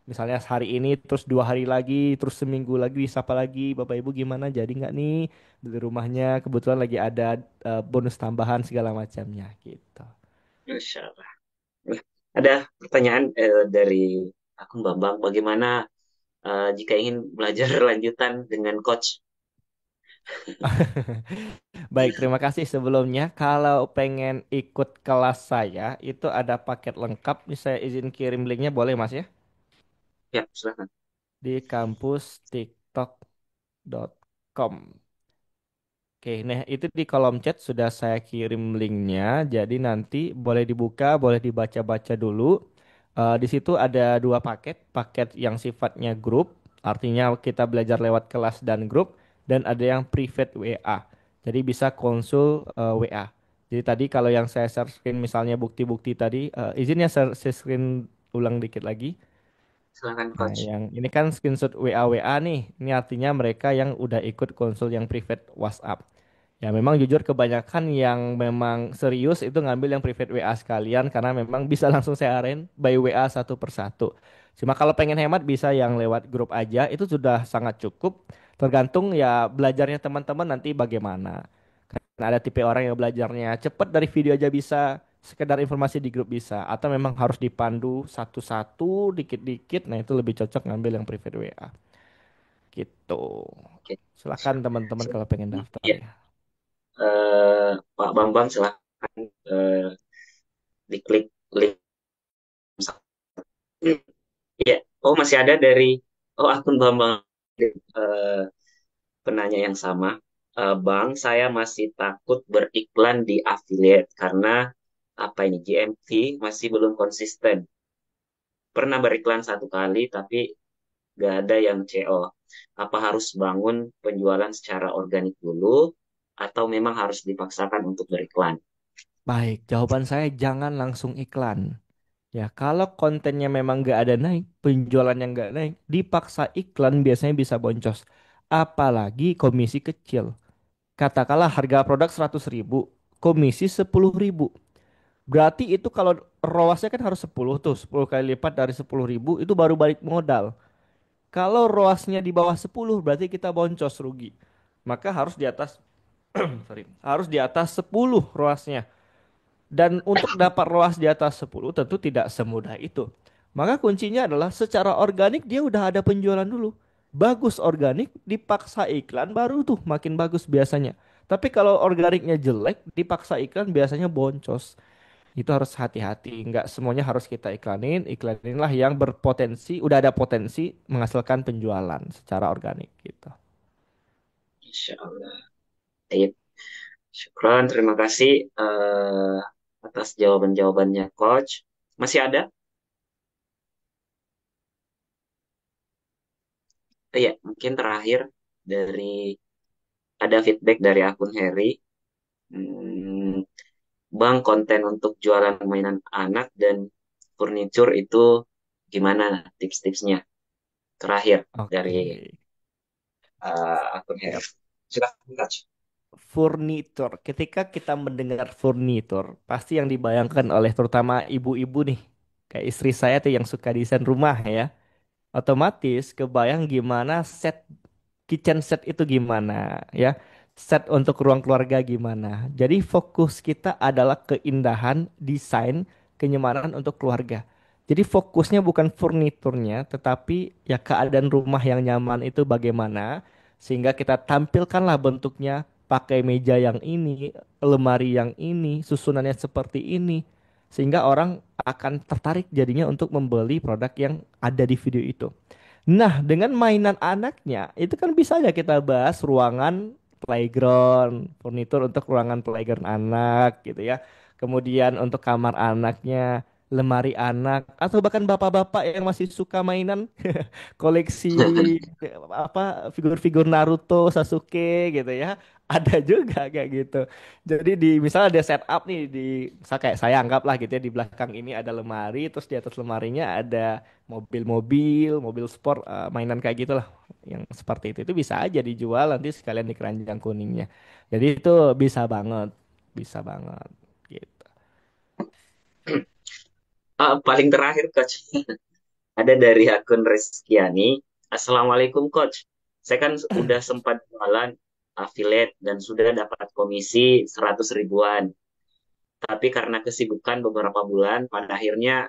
Misalnya hari ini, terus 2 hari lagi, terus seminggu lagi disapa lagi. Bapak Ibu gimana? Jadi nggak nih beli rumahnya? Kebetulan lagi ada bonus tambahan segala macamnya gitu. Masya Allah. Nah, ada pertanyaan dari akun Bambang, bagaimana jika ingin belajar lanjutan dengan coach? Baik, terima kasih sebelumnya. Kalau pengen ikut kelas saya, itu ada paket lengkap. Ini saya izin kirim linknya, boleh Mas ya? Ya, silakan. Di kampustiktok.com. Oke, nah itu di kolom chat sudah saya kirim linknya. Jadi nanti boleh dibuka, boleh dibaca-baca dulu. Di situ ada dua paket, paket yang sifatnya grup, artinya kita belajar lewat kelas dan grup, dan ada yang private WA. Jadi bisa konsul WA. Jadi tadi kalau yang saya share screen misalnya bukti-bukti tadi, izin ya share screen ulang dikit lagi. Silakan Nah, coach. yang ini kan screenshot WA nih. Ini artinya mereka yang udah ikut konsul yang private WhatsApp. Ya memang jujur kebanyakan yang memang serius itu ngambil yang private WA sekalian karena memang bisa langsung saya arahin by WA satu persatu. Cuma kalau pengen hemat bisa yang lewat grup aja itu sudah sangat cukup. Tergantung ya belajarnya teman-teman nanti bagaimana. Nah, ada tipe orang yang belajarnya cepet dari video aja bisa, sekedar informasi di grup bisa, atau memang harus dipandu satu-satu, dikit-dikit. Nah, itu lebih cocok ngambil yang private WA. Gitu. Oke, Silakan siap. teman-teman kalau pengen daftar Ya, ya. Pak Bambang silakan diklik link. Iya. Oh, masih ada dari akun Bambang, eh, penanya yang sama. Bang, saya masih takut beriklan di affiliate karena apa ini GMV masih belum konsisten. Pernah beriklan satu kali tapi gak ada yang CO. Apa harus bangun penjualan secara organik dulu atau memang harus dipaksakan untuk beriklan? Baik, jawaban saya jangan langsung iklan. Ya, kalau kontennya memang nggak ada naik, penjualannya nggak naik, dipaksa iklan biasanya bisa boncos. Apalagi komisi kecil. Katakanlah harga produk 100.000, komisi 10.000. Berarti itu kalau ROAS-nya kan harus 10 tuh, 10 kali lipat dari 10.000 itu baru balik modal. Kalau ROAS-nya di bawah 10 berarti kita boncos rugi. Maka harus di atas sorry, harus di atas 10 ROAS-nya. Dan untuk dapat ROAS di atas 10 tentu tidak semudah itu. Maka kuncinya adalah secara organik dia udah ada penjualan dulu. Bagus organik, dipaksa iklan baru tuh makin bagus biasanya. Tapi kalau organiknya jelek, dipaksa iklan biasanya boncos. Itu harus hati-hati, nggak semuanya harus kita iklanin. Iklaninlah yang berpotensi, udah ada potensi menghasilkan penjualan secara organik gitu. Insya Allah. Baik. Syukron, terima kasih atas jawaban-jawabannya, Coach. Masih ada? Iya, mungkin terakhir dari ada feedback dari akun Harry. Hmm, Bang, konten untuk jualan mainan anak dan furniture itu gimana tips-tipsnya? Terakhir dari Oke. akun Harry. Yap. Silakan, Coach. Furnitur. Ketika kita mendengar furnitur, pasti yang dibayangkan oleh terutama ibu-ibu nih, kayak istri saya tuh yang suka desain rumah ya. Otomatis kebayang gimana set kitchen set itu gimana ya. Set untuk ruang keluarga gimana. Jadi fokus kita adalah keindahan, desain, kenyamanan untuk keluarga. Jadi fokusnya bukan furniturnya, tetapi ya keadaan rumah yang nyaman itu bagaimana. Sehingga kita tampilkanlah bentuknya pakai meja yang ini, lemari yang ini, susunannya seperti ini. Sehingga orang akan tertarik jadinya untuk membeli produk yang ada di video itu. Nah, dengan mainan anaknya, itu kan bisa aja kita bahas ruangan playground, furnitur untuk ruangan playground anak gitu ya. Kemudian untuk kamar anaknya, lemari anak, atau bahkan bapak-bapak yang masih suka mainan koleksi apa figur-figur Naruto, Sasuke gitu ya. Ada juga kayak gitu. Jadi di misalnya ada setup nih kayak saya anggaplah gitu ya di belakang ini ada lemari, terus di atas lemarinya ada mobil-mobil, mobil sport, mainan kayak gitulah yang seperti itu bisa aja dijual nanti sekalian di keranjang kuningnya. Jadi itu bisa banget gitu. Paling terakhir coach, ada dari akun Reskiani. Assalamualaikum coach. Saya kan udah sempat jualan affiliate dan sudah dapat komisi 100 ribuan. Tapi karena kesibukan beberapa bulan, pada akhirnya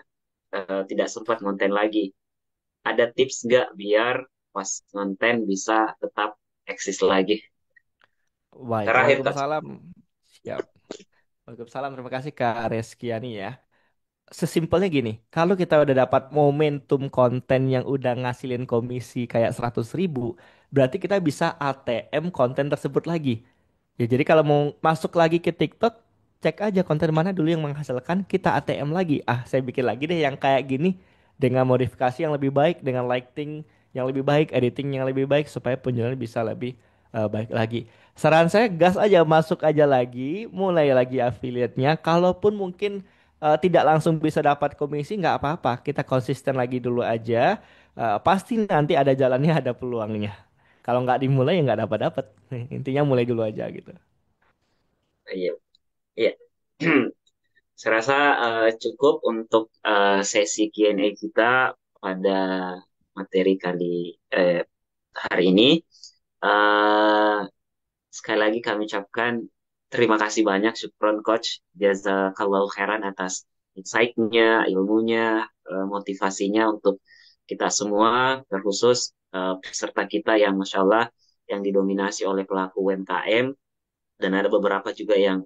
tidak sempat konten lagi. Ada tips nggak biar pas konten bisa tetap eksis lagi? Baik, Terakhir coach. Waalaikumsalam. Siap. Waalaikumsalam. Terima kasih Kak Reskiani ya. Sesimpelnya gini, kalau kita udah dapat momentum konten yang udah ngasilin komisi kayak 100 ribu, berarti kita bisa ATM konten tersebut lagi. Ya, jadi kalau mau masuk lagi ke TikTok, cek aja konten mana dulu yang menghasilkan, kita ATM lagi. Ah, saya bikin lagi deh yang kayak gini dengan modifikasi yang lebih baik, dengan lighting yang lebih baik, editing yang lebih baik supaya penjualan bisa lebih baik lagi. Saran saya gas aja masuk aja lagi, mulai lagi affiliate-nya. Kalaupun mungkin tidak langsung bisa dapat komisi, nggak apa-apa. Kita konsisten lagi dulu aja. Pasti nanti ada jalannya, ada peluangnya. Kalau nggak dimulai ya nggak dapat-dapat. Intinya mulai dulu aja gitu. Iya, iya. Saya rasa cukup untuk sesi Q&A kita pada materi kali eh, hari ini. Eh, Sekali lagi kami ucapkan terima kasih banyak, syukron Coach. Jazakallahu khairan atas insight-nya, ilmunya, motivasinya untuk kita semua, terkhusus peserta kita yang Masya Allah yang didominasi oleh pelaku UMKM dan ada beberapa juga yang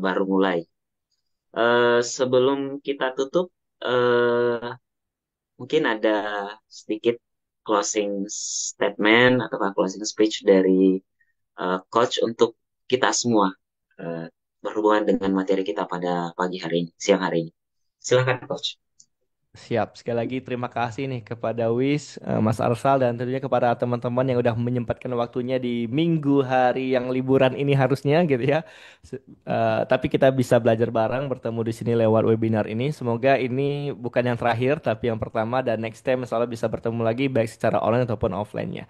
baru mulai. Sebelum kita tutup, mungkin ada sedikit closing statement atau closing speech dari Coach untuk kita semua eh, berhubungan dengan materi kita pada pagi hari ini, siang hari ini. Silakan Coach. Siap. Sekali lagi terima kasih nih kepada Wis, Mas Arsal, dan tentunya kepada teman-teman yang udah menyempatkan waktunya di minggu hari yang liburan ini harusnya gitu ya. Tapi kita bisa belajar bareng, bertemu di sini lewat webinar ini. Semoga ini bukan yang terakhir, tapi yang pertama dan next time insya Allah bisa bertemu lagi baik secara online ataupun offline-nya.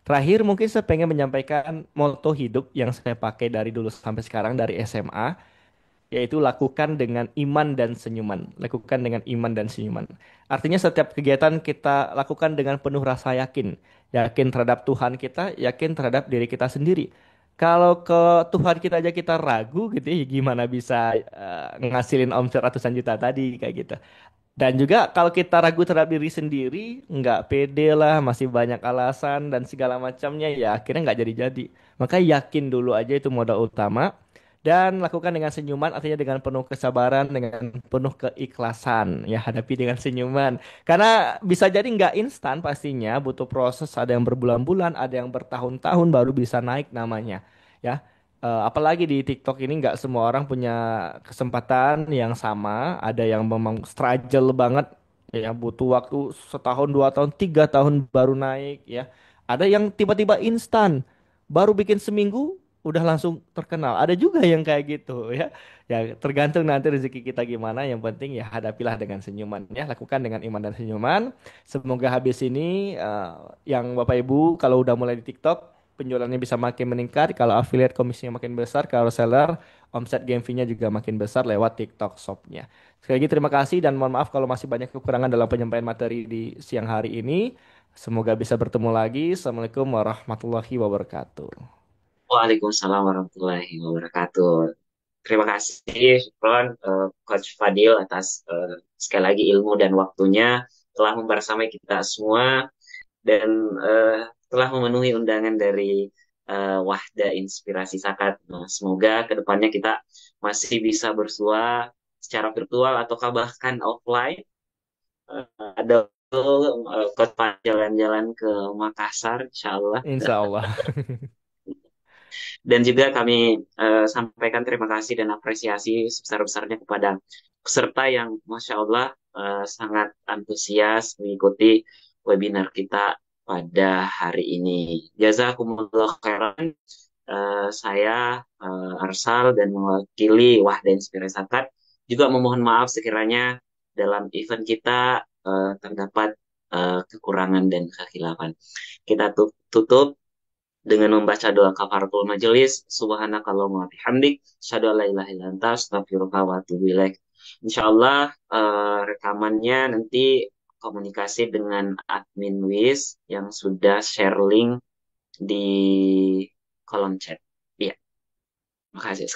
Terakhir mungkin saya pengen menyampaikan moto hidup yang saya pakai dari dulu sampai sekarang dari SMA, yaitu lakukan dengan iman dan senyuman. Lakukan dengan iman dan senyuman. Artinya setiap kegiatan kita lakukan dengan penuh rasa yakin. Yakin terhadap Tuhan kita, yakin terhadap diri kita sendiri. Kalau ke Tuhan kita aja kita ragu gitu ya, gimana bisa ngasilin omset ratusan juta tadi kayak gitu. Dan juga kalau kita ragu terhadap diri sendiri, nggak pede lah, masih banyak alasan dan segala macamnya, ya akhirnya nggak jadi-jadi. Maka yakin dulu aja itu modal utama. Dan lakukan dengan senyuman, artinya dengan penuh kesabaran, dengan penuh keikhlasan. Ya, hadapi dengan senyuman. Karena bisa jadi nggak instan pastinya, butuh proses, ada yang berbulan-bulan, ada yang bertahun-tahun baru bisa naik namanya. Ya, apalagi di TikTok ini nggak semua orang punya kesempatan yang sama. Ada yang memang struggle banget, ya butuh waktu setahun, 2 tahun, 3 tahun baru naik. Ya, ada yang tiba-tiba instan, baru bikin seminggu udah langsung terkenal. Ada juga yang kayak gitu ya. Ya tergantung nanti rezeki kita gimana. Yang penting ya hadapilah dengan senyuman ya. Lakukan dengan iman dan senyuman. Semoga habis ini yang Bapak Ibu kalau udah mulai di TikTok penjualannya bisa makin meningkat. Kalau affiliate komisinya makin besar, kalau seller omset game fee-nya juga makin besar lewat TikTok Shop-nya. Sekali lagi terima kasih dan mohon maaf kalau masih banyak kekurangan dalam penyampaian materi di siang hari ini. Semoga bisa bertemu lagi. Assalamualaikum warahmatullahi wabarakatuh. Waalaikumsalam warahmatullahi wabarakatuh. Terima kasih, Syukron, Coach Fadil atas sekali lagi ilmu dan waktunya telah membersamai kita semua dan telah memenuhi undangan dari Wahda Inspirasi Sakat. Nah, semoga kedepannya kita masih bisa bersua secara virtual ataukah bahkan offline. Ada Kota jalan-jalan ke Makassar, insya Allah. Insya Allah. Dan juga kami sampaikan terima kasih dan apresiasi sebesar-besarnya kepada peserta yang Masya Allah sangat antusias mengikuti webinar kita pada hari ini. Jazakumullah khairan. Saya Arsal dan mewakili Wahda Inspirasi Zakat juga memohon maaf sekiranya dalam event kita terdapat kekurangan dan kekhilafan. Kita tutup dengan membaca doa kafaratul majelis. Subhanakallahumma wa bihamdik, asyhadu an la ilaha illa anta, astaghfiruka wa atubu ilaik. Insyaallah rekamannya nanti komunikasi dengan admin WIS yang sudah share link di kolom chat. Iya, makasih.